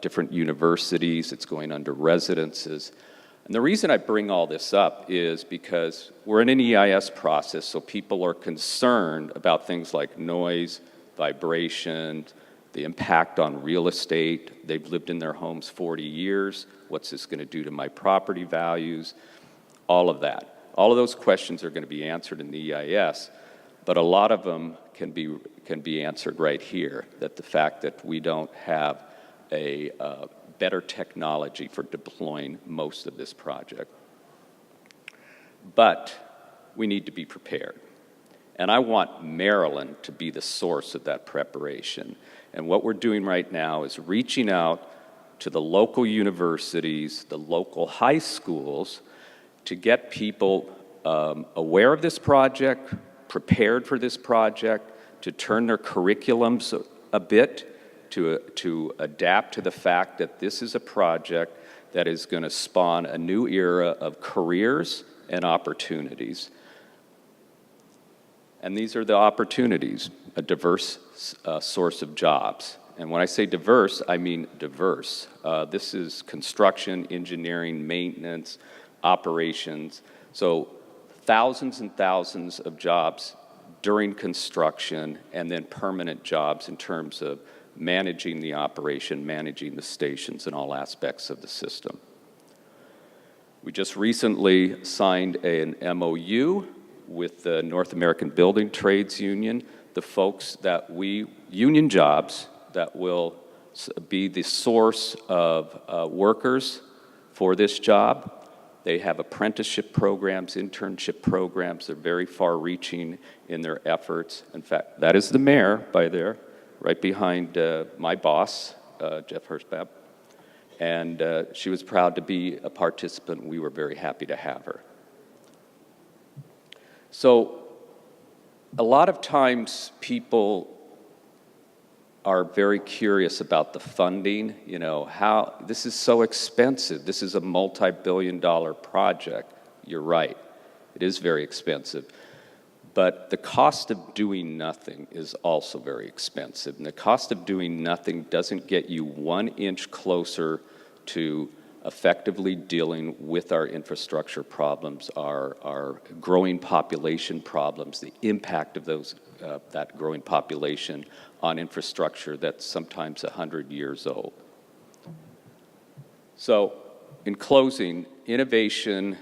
different universities, it's going under residences. And the reason I bring all this up is because we're in an EIS process, so people are concerned about things like noise, vibration, the impact on real estate. They've lived in their homes 40 years. What's this going to do to my property values? All of that. All of those questions are going to be answered in the EIS, but a lot of them can be answered right here, that the fact that we don't have a better technology for deploying most of this project. But we need to be prepared. And I want Maryland to be the source of that preparation. And what we're doing right now is reaching out to the local universities, the local high schools, to get people aware of this project, prepared for this project, to turn their curriculums a bit, to adapt to the fact that this is a project that is going to spawn a new era of careers and opportunities. And these are the opportunities, a diverse source of jobs. And when I say diverse, I mean diverse. This is construction, engineering, maintenance, operations. So thousands and thousands of jobs during construction, and then permanent jobs in terms of managing the operation, managing the stations, and all aspects of the system. We just recently signed an MOU with the North American Building Trades Union, the folks that union jobs that will be the source of workers for this job. They have apprenticeship programs, internship programs. They're very far-reaching in their efforts. In fact, that is the mayor by there, right behind my boss, Jeff Hirschbab. And she was proud to be a participant. We were very happy to have her. So a lot of times people are very curious about the funding, you know, how this is so expensive. This is a multi-billion-dollar project. You're right. It is very expensive. But the cost of doing nothing is also very expensive. And the cost of doing nothing doesn't get you 1 inch closer to effectively dealing with our infrastructure problems, our growing population problems, the impact of that growing population on infrastructure that's sometimes 100 years old. So, in closing, innovation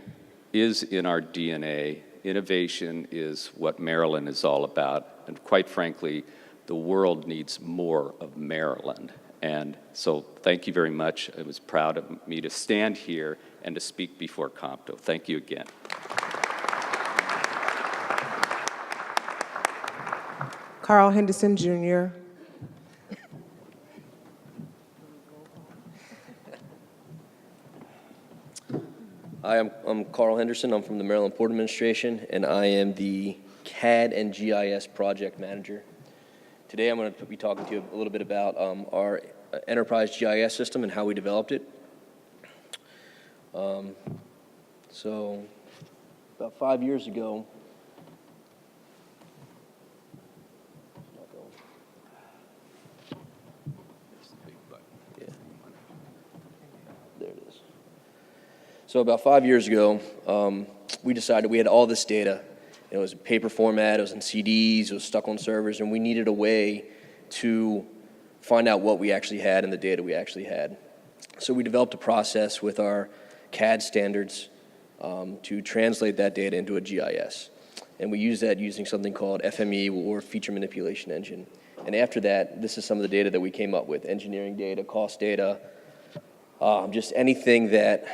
is in our DNA. Innovation is what Maryland is all about. And quite frankly, the world needs more of Maryland. And so thank you very much. It was proud of me to stand here and to speak before COMTO. Thank you again. Carl Henderson, Jr. Hi, I'm Carl Henderson. I'm from the Maryland Port Administration, and I am the CAD and GIS project manager. Today I'm going to be talking to you a little bit about our enterprise GIS system and how we developed it. So about 5 years ago, So about 5 years ago, we decided we had all this data. It was in paper format, it was in CDs, it was stuck on servers, and we needed a way to find out what we actually had and the data we actually had. So we developed a process with our CAD standards to translate that data into a GIS. And we use that using something called FME, or Feature Manipulation Engine. And after that, this is some of the data that we came up with: engineering data, cost data, just anything that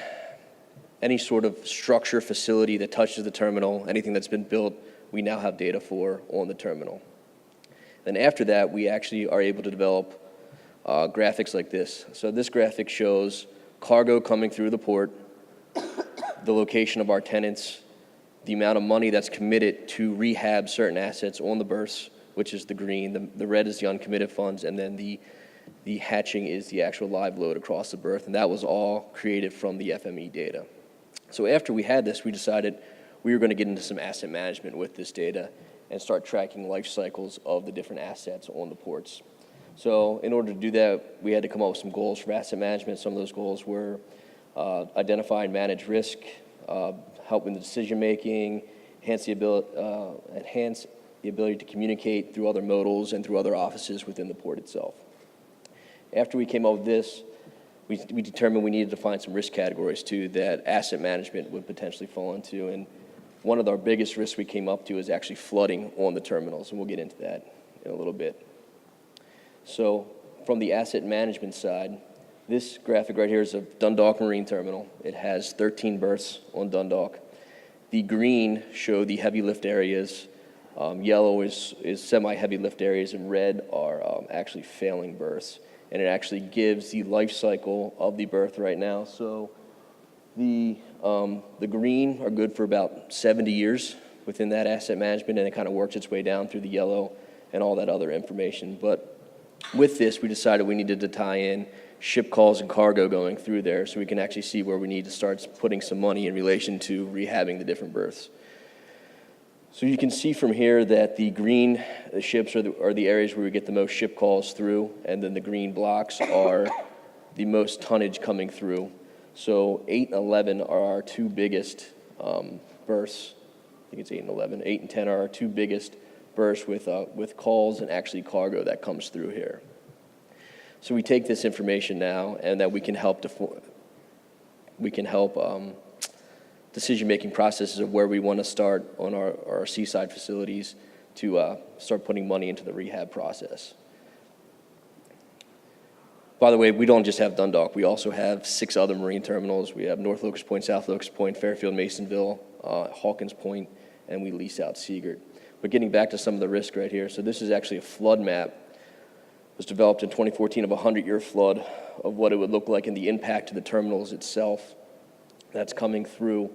any sort of structure, facility that touches the terminal, anything that's been built, we now have data for on the terminal. Then after that, we actually are able to develop graphics like this. So this graphic shows cargo coming through the port, the location of our tenants, the amount of money that's committed to rehab certain assets on the berths, which is the green, the red is the uncommitted funds, and then the hatching is the actual live load across the berth, and that was all created from the FME data. So after we had this, we decided we were going to get into some asset management with this data and start tracking life cycles of the different assets on the ports. So in order to do that, we had to come up with some goals for asset management. Some of those goals were identify and manage risk, help in the decision-making, enhance the ability to communicate through other modals and through other offices within the port itself. After we came up with this, we determined we needed to find some risk categories too that asset management would potentially fall into. And one of our biggest risks we came up to is actually flooding on the terminals, and we'll get into that in a little bit. So from the asset management side, this graphic right here is of Dundalk Marine Terminal. It has 13 berths on Dundalk. The green show the heavy lift areas. Yellow is semi-heavy lift areas, and red are actually failing berths. And it actually gives the life cycle of the berth right now. So the green are good for about 70 years within that asset management, and it kind of works its way down through the yellow and all that other information. But with this, we decided we needed to tie in ship calls and cargo going through there so we can actually see where we need to start putting some money in relation to rehabbing the different berths. So you can see from here that the green ships are the areas where we get the most ship calls through, and then the green blocks are the most tonnage coming through. So 8 and 11 are our two biggest berths. I think it's 8 and 11. 8 and 10 are our two biggest berths with calls and actually cargo that comes through here. So we take this information now, and that we can help decision-making processes of where we want to start on our seaside facilities to start putting money into the rehab process. By the way, we don't just have Dundalk. We also have 6 other marine terminals. We have North Locust Point, South Locust Point, Fairfield, Masonville, Hawkins Point, and we lease out Seagirt. But getting back to some of the risk right here, so this is actually a flood map. It was developed in 2014 of a 100-year flood of what it would look like and the impact to the terminals itself that's coming through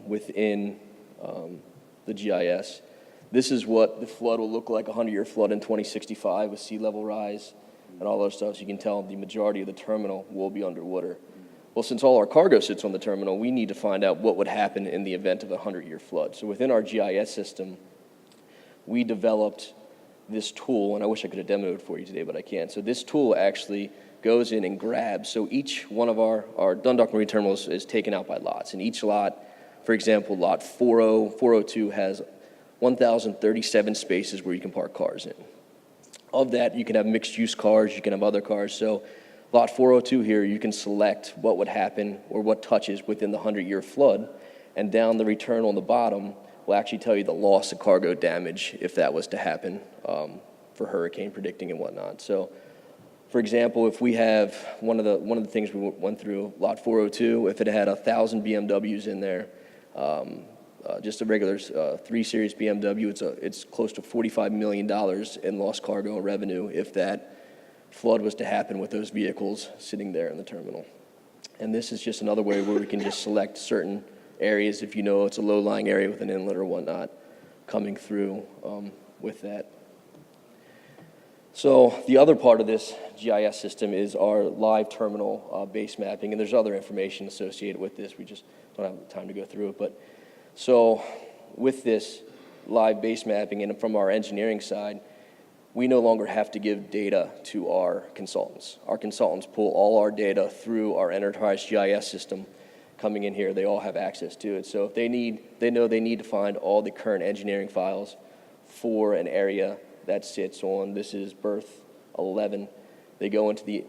within the GIS. This is what the flood will look like, a 100-year flood in 2065 with sea level rise and all those stuff. So you can tell the majority of the terminal will be underwater. Well, since all our cargo sits on the terminal, we need to find out what would happen in the event of a 100-year flood. So within our GIS system, we developed this tool, and I wish I could have demoed it for you today, but I can't. So this tool actually goes in and grabs. So each one of our Dundalk Marine Terminals is taken out by lots. And each lot, for example, lot 402 has 1,037 spaces where you can park cars in. Of that, you can have mixed-use cars, you can have other cars. So lot 402 here, you can select what would happen or what touches within the 100-year flood, and down the return on the bottom will actually tell you the loss of cargo damage if that was to happen for hurricane predicting and whatnot. So, for example, if we have one of the things we went through, lot 402, if it had 1,000 BMWs in there, just a regular 3 Series BMW, it's close to $45 million in lost cargo revenue if that flood was to happen with those vehicles sitting there in the terminal. And this is just another way where we can just select certain areas if you know it's a low-lying area with an inlet or whatnot coming through with that. So the other part of this GIS system is our live terminal base mapping, and there's other information associated with this. We just don't have the time to go through it. But so with this live base mapping and from our engineering side, we no longer have to give data to our consultants. Our consultants pull all our data through our enterprise GIS system coming in here. They all have access to it. So if they know they need to find all the current engineering files for an area that sits on, this is berth 11. They go into the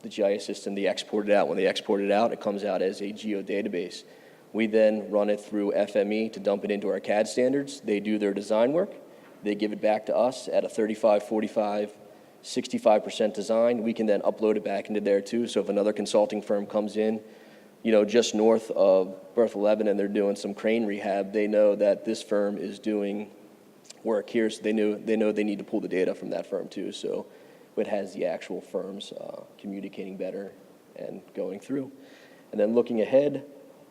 GIS system. They export it out. When they export it out, it comes out as a geodatabase. We then run it through FME to dump it into our CAD standards. They do their design work. They give it back to us at a 35, 45, 65% design. We can then upload it back into there too. So if another consulting firm comes in, just north of berth 11 and they're doing some crane rehab, they know that this firm is doing work here, so they know they need to pull the data from that firm too. So it has the actual firms communicating better and going through. And then looking ahead,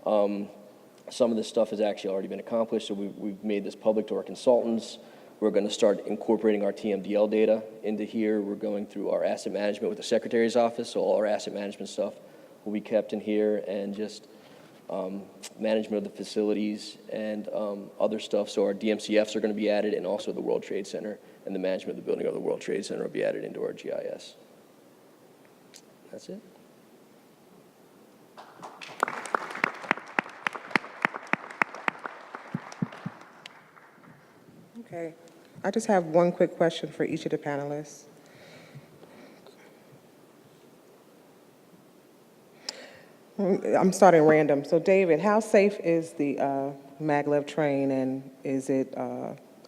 some of this stuff has actually already been accomplished, so we've made this public to our consultants. We're going to start incorporating our TMDL data into here. We're going through our asset management with the Secretary's office, so all our asset management stuff will be kept in here, and just management of the facilities and other stuff. So our DMCFs are going to be added, and also the World Trade Center and the management of the building of the World Trade Center will be added into our GIS. That's it. Okay. I just have one quick question for each of the panelists. I'm starting random. So, David, how safe is the maglev train, and is it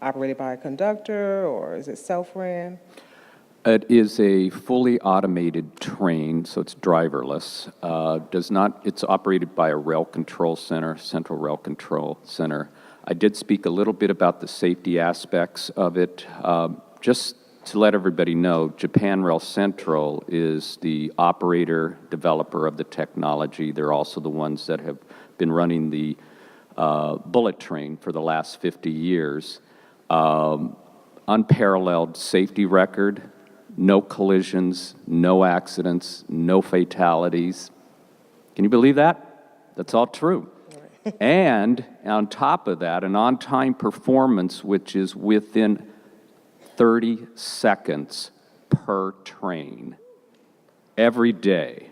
operated by a conductor, or is it self-ran? It is a fully automated train, so it's driverless. It's operated by a rail control center, central rail control center. I did speak a little bit about the safety aspects of it. Just to let everybody know, Japan Rail Central is the operator, developer of the technology. They're also the ones that have been running the bullet train for the last 50 years. Unparalleled safety record, no collisions, no accidents, no fatalities. Can you believe that? That's all true. And on top of that, an on-time performance which is within 30 seconds per train every day,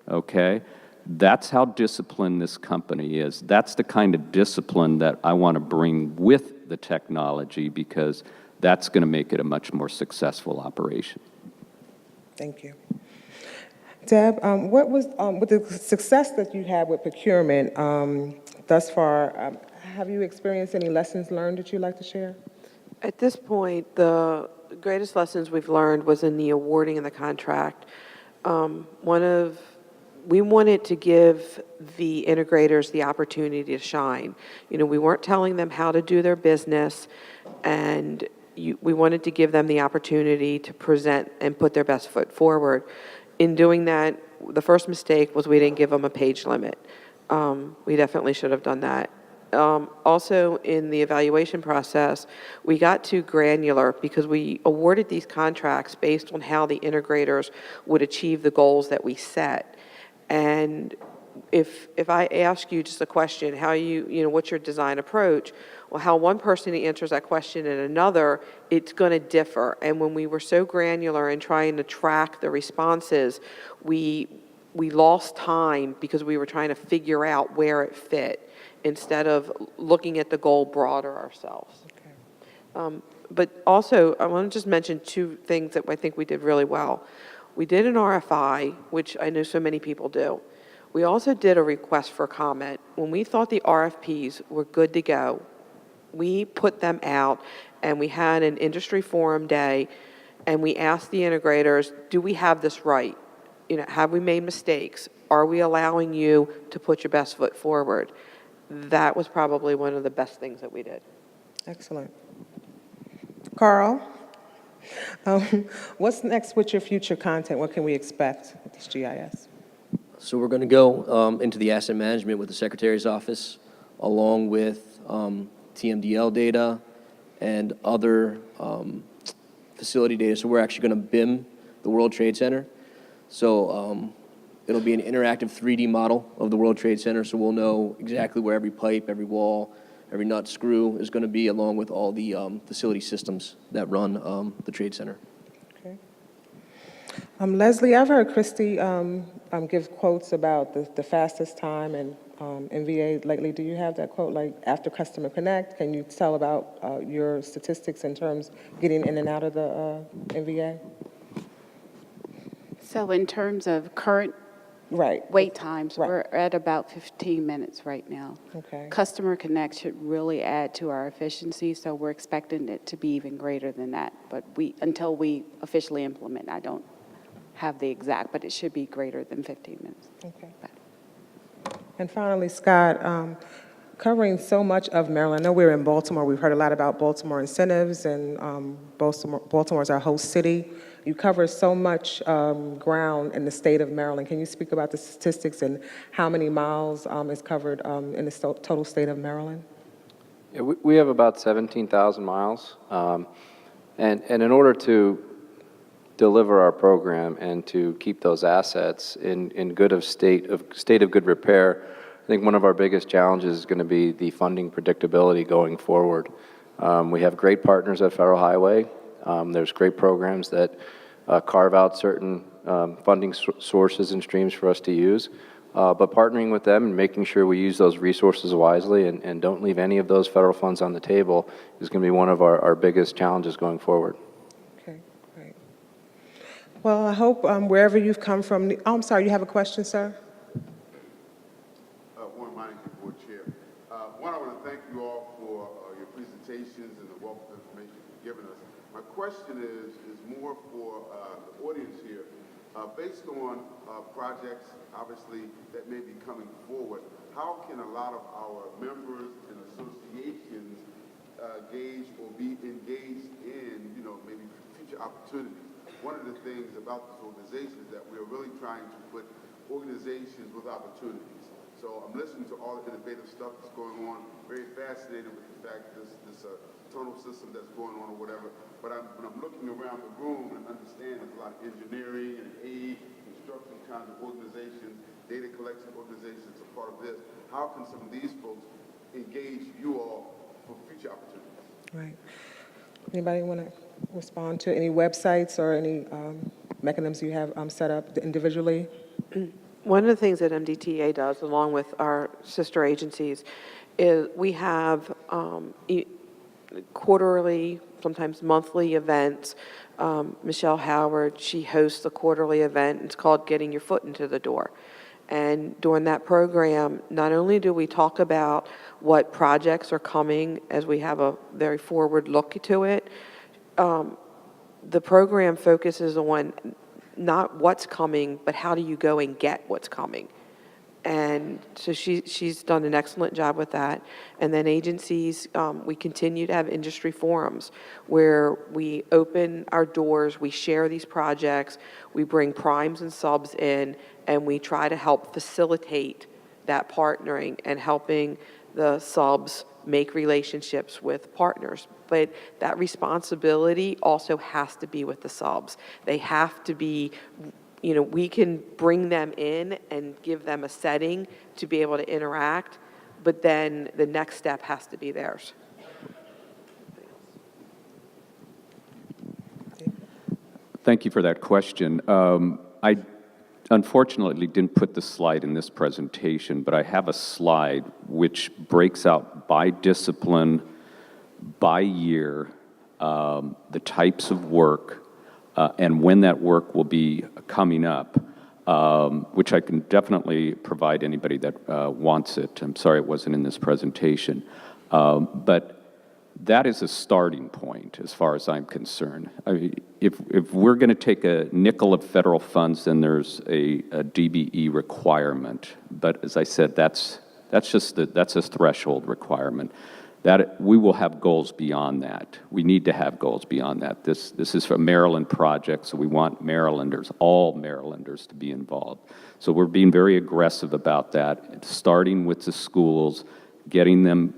okay? That's how disciplined this company is. That's the kind of discipline that I want to bring with the technology, because that's going to make it a much more successful operation. Thank you. Deb, what was, with the success that you had with procurement thus far, have you experienced any lessons learned that you'd like to share? At this point, the greatest lessons we've learned was in the awarding of the contract. We wanted to give the integrators the opportunity to shine. You know, we weren't telling them how to do their business, and we wanted to give them the opportunity to present and put their best foot forward. In doing that, the first mistake was we didn't give them a page limit. We definitely should have done that. Also, in the evaluation process, we got too granular because we awarded these contracts based on how the integrators would achieve the goals that we set. And if I ask you just a question, what's your design approach? Well, how one person answers that question and another, it's going to differ. And when we were so granular in trying to track the responses, we lost time because we were trying to figure out where it fit instead of looking at the goal broader ourselves. Okay. But also, I want to just mention two things that I think we did really well. We did an RFI, which I know so many people do. We also did a request for comment. When we thought the RFPs were good to go, we put them out, and we had an industry forum day, and we asked the integrators, do we have this right? You know, have we made mistakes? Are we allowing you to put your best foot forward? That was probably one of the best things that we did. Excellent. Carl, what's next with your future content? What can we expect with this GIS? So we're going to go into the asset management with the Secretary's office, along with TMDL data and other facility data. So we're actually going to BIM the World Trade Center. So it'll be an interactive 3D model of the World Trade Center, so we'll know exactly where every pipe, every wall, every nut, screw is going to be, along with all the facility systems that run the Trade Center. Okay. Leslie, I've heard Christy give quotes about the fastest time and NVA lately. Do you have that quote, like after Customer Connect? Can you tell about your statistics in terms of getting in and out of the NVA? So in terms of current wait times, we're at about 15 minutes right now. Okay. Customer Connect should really add to our efficiency, so we're expecting it to be even greater than that. But until we officially implement, I don't have the exact, but it should be greater than 15 minutes. Okay. And finally, Scott, covering so much of Maryland, I know we're in Baltimore. We've heard a lot about Baltimore incentives, and Baltimore is our host city. You cover so much ground in the state of Maryland. Can you speak about the statistics and how many miles is covered in the total state of Maryland? Yeah, we have about 17,000 miles. And in order to deliver our program and to keep those assets in state of good repair, I think one of our biggest challenges is going to be the funding predictability going forward. We have great partners at Federal Highway. There's great programs that carve out certain funding sources and streams for us to use. But partnering with them and making sure we use those resources wisely and don't leave any of those federal funds on the table is going to be one of our biggest challenges going forward. Okay, great. Well, I hope wherever you've come from, I'm sorry, you have a question, sir? Warren Meininger, Board Chair. One, I want to thank you all for your presentations and the wealth of information you've given us. My question is more for the audience here. Based on projects, obviously, that may be coming forward, how can a lot of our members and associations gauge or be engaged in, maybe future opportunities? One of the things about this organization is that we're really trying to put organizations with opportunities. So I'm listening to all the innovative stuff that's going on, very fascinated with the fact that this tunnel system that's going on or whatever. But when I'm looking around the room and understand there's a lot of engineering and aid, construction kinds of organizations, data collection organizations are part of this. How can some of these folks engage you all for future opportunities? Right. Anybody want to respond to any websites or any mechanisms you have set up individually? One of the things that MDTA does, along with our sister agencies, is we have quarterly, sometimes monthly events. Michelle Howard, she hosts a quarterly event. It's called Getting Your Foot into the Door. And during that program, not only do we talk about what projects are coming, as we have a very forward look to it, the program focuses on not what's coming, but how do you go and get what's coming. And so she's done an excellent job with that. And then agencies, we continue to have industry forums where we open our doors, we share these projects, we bring primes and subs in, and we try to help facilitate that partnering and helping the subs make relationships with partners. But that responsibility also has to be with the subs. They have to be, you know, we can bring them in and give them a setting to be able to interact, but then the next step has to be theirs. Thank you for that question. I unfortunately didn't put the slide in this presentation, but I have a slide which breaks out by discipline, by year, the types of work, and when that work will be coming up, which I can definitely provide anybody that wants it. I'm sorry it wasn't in this presentation. But that is a starting point as far as I'm concerned. I mean, if we're going to take a nickel of federal funds, then there's a DBE requirement. But as I said, that's a threshold requirement. That we will have goals beyond that. We need to have goals beyond that. This is a Maryland project, so we want Marylanders, all Marylanders, to be involved. So we're being very aggressive about that, starting with the schools, getting them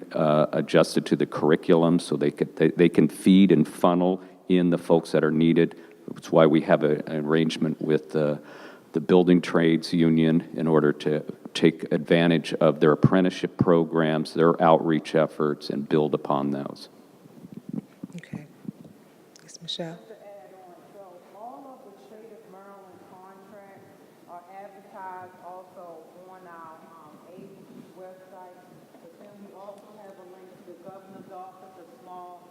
adjusted to the curriculum so they can feed and funnel in the folks that are needed. That's why we have an arrangement with the building trades union in order to take advantage of their apprenticeship programs, their outreach efforts, and build upon those. Okay. Yes, Michelle. To add on, so all of the state of Maryland contracts are advertised also on our agency website. But then we also have a link to the governor's office of small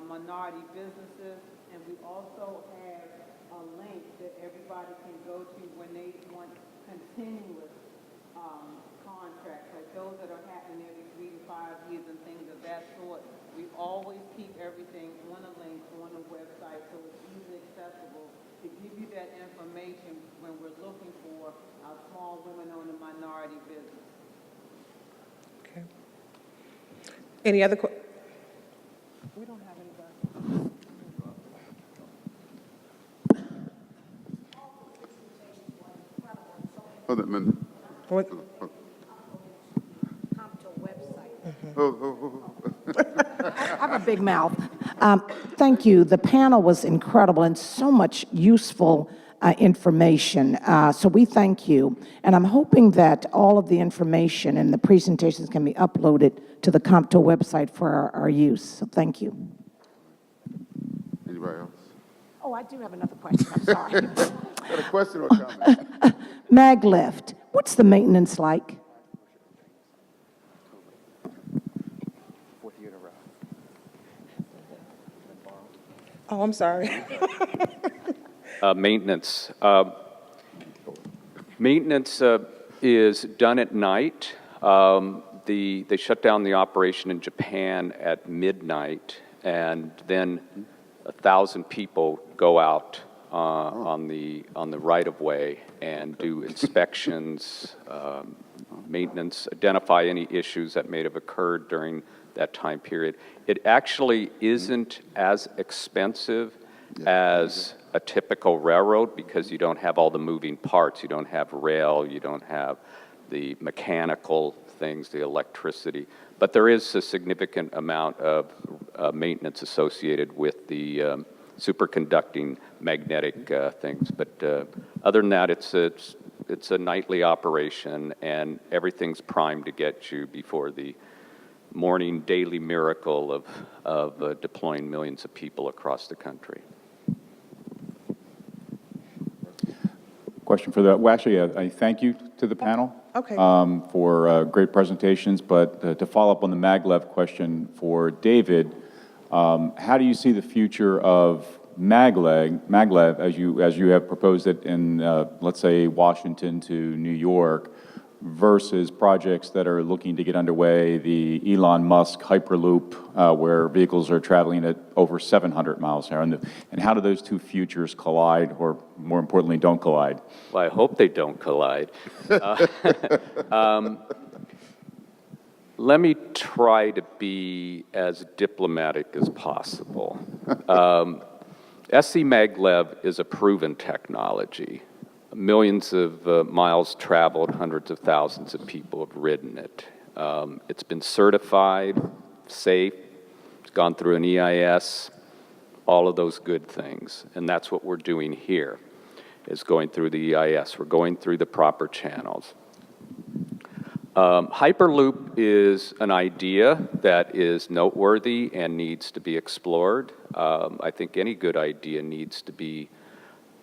minority businesses, and we also have a link that everybody can go to when they want continuous contracts, like those that are happening every 3 to 5 years and things of that sort. We always keep everything on a link on the website so it's easily accessible to give you that information when we're looking for our small women-owned and minority business. Okay. Any other questions? We don't have anybody. Hold on a minute. What? COMTO website. I have a big mouth. Thank you. The panel was incredible and so much useful information. So we thank you. And I'm hoping that all of the information and the presentations can be uploaded to the COMTO website for our use. So thank you. Anybody else? Oh, I do have another question. I'm sorry. Got a question or comment? Maglift, what's the maintenance like? Oh, I'm sorry. Maintenance. Maintenance is done at night. They shut down the operation in Japan at midnight, and then 1,000 people go out on the right-of-way and do inspections, maintenance, identify any issues that may have occurred during that time period. It actually isn't as expensive as a typical railroad because you don't have all the moving parts. You don't have rail, you don't have the mechanical things, the electricity. But there is a significant amount of maintenance associated with the superconducting magnetic things. But other than that, it's it's a nightly operation, and everything's primed to get you before the morning daily miracle of deploying millions of people across the country. Question for that. Well, actually, I thank you to the panel for great presentations. But to follow up on the maglev question for David, how do you see the future of maglev as you have proposed it in, let's say, Washington to New York, versus projects that are looking to get underway, the Elon Musk Hyperloop, where vehicles are traveling at over 700 miles an hour? And how do those two futures collide, or more importantly, don't collide? Well, I hope they don't collide. Let me try to be as diplomatic as possible. SC maglev is a proven technology. Millions of miles traveled, hundreds of thousands of people have ridden it. It's been certified, safe, it's gone through an EIS, all of those good things. And that's what we're doing here, is going through the EIS. We're going through the proper channels. Hyperloop is an idea that is noteworthy and needs to be explored. I think any good idea needs to be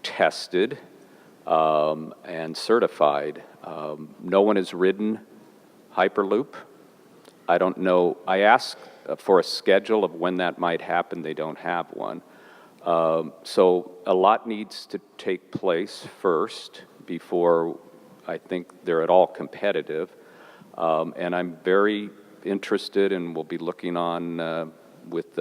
tested and certified. No one has ridden Hyperloop. I don't know. I asked for a schedule of when that might happen. They don't have one. So a lot needs to take place first before I think they're at all competitive. And I'm very interested and will be looking on with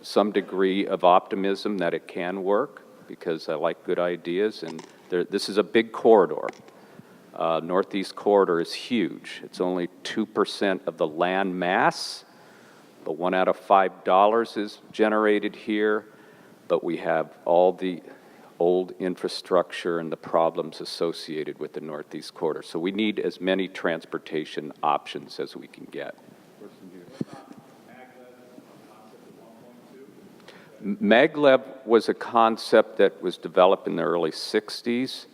some degree of optimism that it can work, because I like good ideas, and this is a big corridor. Northeast corridor is huge. It's only 2% of the land mass, but $1 out of $5 is generated here, but we have all the old infrastructure and the problems associated with the Northeast corridor. So we need as many transportation options as we can get. Maglev was a concept that was developed in the early 60s,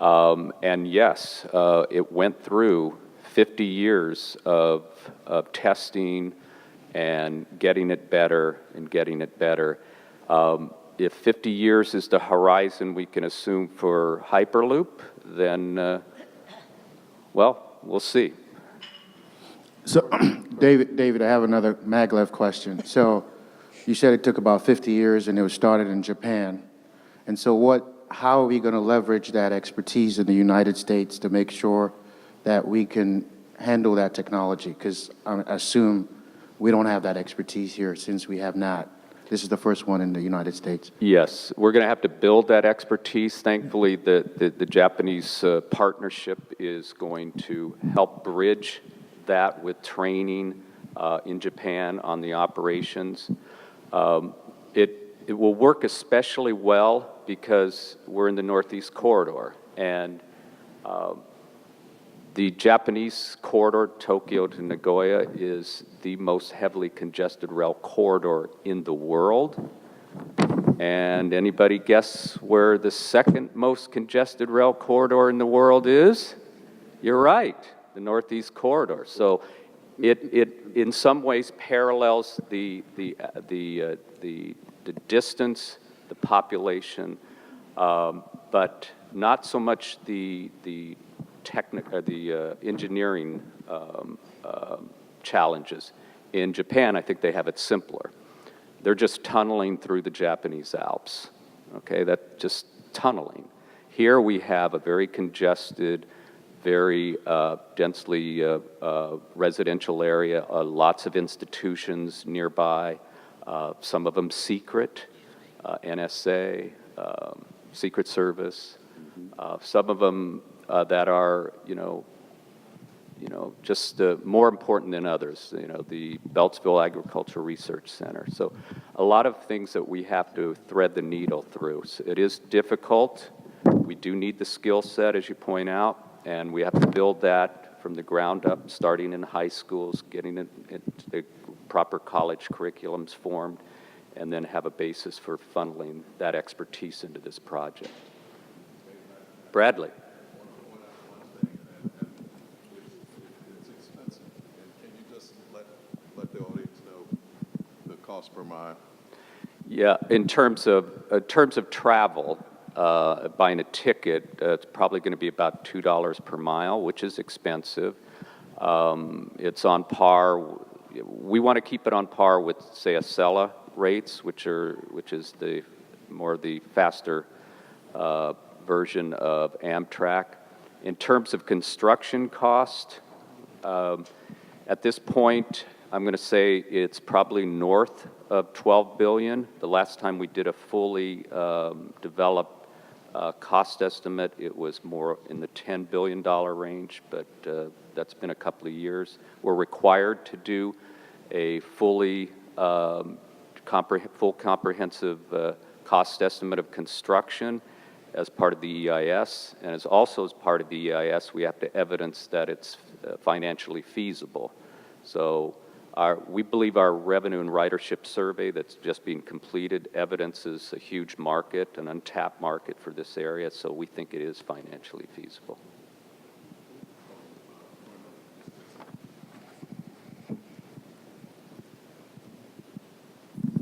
and yes, it went through 50 years of testing and getting it better and getting it better. If 50 years is the horizon we can assume for Hyperloop, then, well, we'll see. So, David, I have another maglev question. So, you said it took about 50 years and it was started in Japan. And so how are we going to leverage that expertise in the United States to make sure that we can handle that technology? Because I assume we don't have that expertise here, since we have not. This is the first one in the United States. Yes, we're going to have to build that expertise. Thankfully, the Japanese partnership is going to help bridge that with training in Japan on the operations. It will work especially well because we're in the Northeast corridor, and the Japanese corridor, Tokyo to Nagoya, is the most heavily congested rail corridor in the world. And anybody guess where the second most congested rail corridor in the world is? You're right, the Northeast corridor. So it in some ways parallels the distance, the population, but not so much the engineering challenges. In Japan, I think they have it simpler. They're just tunneling through the Japanese Alps. Okay, that's just tunneling. Here we have a very congested, very densely residential area, lots of institutions nearby, some of them secret, NSA, Secret Service, some of them that are, just more important than others, the Beltsville Agricultural Research Center. So a lot of things that we have to thread the needle through. So it is difficult. We do need the skill set, as you point out, and we have to build that from the ground up, starting in high schools, getting the proper college curriculums formed, and then have a basis for funneling that expertise into this project. Bradley. It's expensive. And can you just let the audience know the cost per mile? Yeah, in terms of travel, buying a ticket, it's probably going to be about $2 per mile, which is expensive. It's on par. We want to keep it on par with, say, Acela rates, which is the faster version of Amtrak. In terms of construction cost, at this point, I'm going to say it's probably north of $12 billion. The last time we did a fully developed cost estimate, it was more in the $10 billion range, but that's been a couple of years. We're required to do a fully full comprehensive cost estimate of construction as part of the EIS, and as part of the EIS, we have to evidence that it's financially feasible. So we believe our revenue and ridership survey that's just being completed evidences a huge market, an untapped market for this area, so we think it is financially feasible.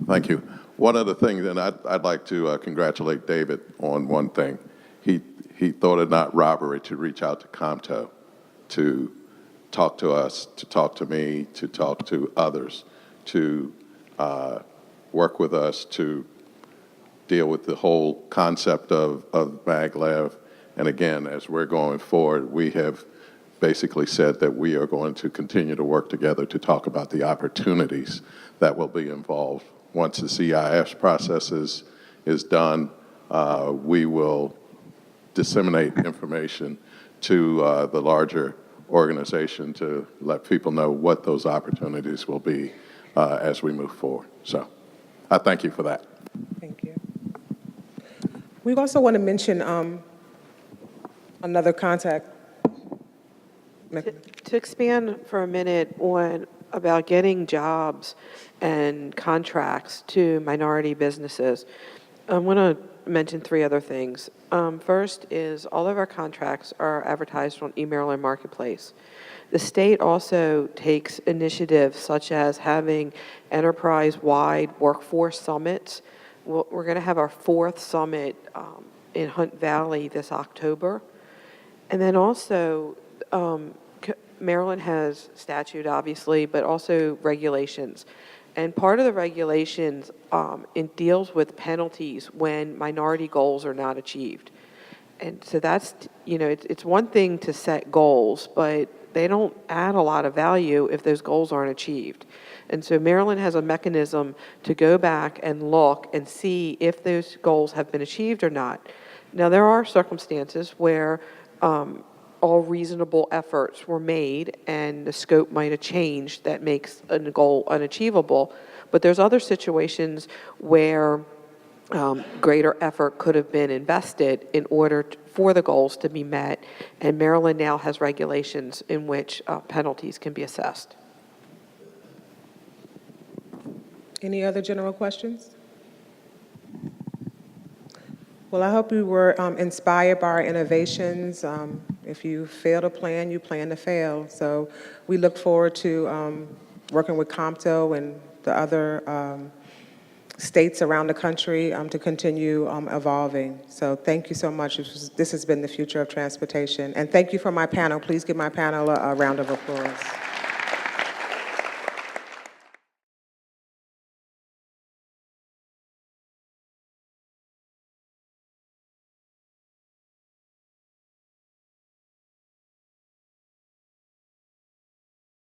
Thank you. One other thing, then I'd like to congratulate David on one thing. He thought it not robbery to reach out to COMTO to talk to us, to talk to me, to talk to others, to work with us to deal with the whole concept of maglev. And again, as we're going forward, we have basically said that we are going to continue to work together to talk about the opportunities that will be involved. Once the CIS process is done, we will disseminate information to the larger organization to let people know what those opportunities will be as we move forward. So I thank you for that. Thank you. We also want to mention another contact. To expand for a minute on about getting jobs and contracts to minority businesses, I want to mention 3 other things. First is all of our contracts are advertised on eMaryland Marketplace. The state also takes initiatives such as having enterprise-wide workforce summits. We're going to have our 4th summit in Hunt Valley this October. And then also, Maryland has statute, obviously, but also regulations. And part of the regulations, it deals with penalties when minority goals are not achieved. And so that's, it's one thing to set goals, but they don't add a lot of value if those goals aren't achieved. And so Maryland has a mechanism to go back and look and see if those goals have been achieved or not. Now, there are circumstances where all reasonable efforts were made and the scope might have changed that makes a goal unachievable. But there's other situations where greater effort could have been invested in order for the goals to be met. And Maryland now has regulations in which penalties can be assessed. Any other general questions? Well, I hope you were inspired by our innovations. If you fail to plan, you plan to fail. So we look forward to working with COMTO and the other states around the country to continue evolving. So thank you so much. This has been the future of transportation. And thank you for my panel. Please give my panel a round of applause.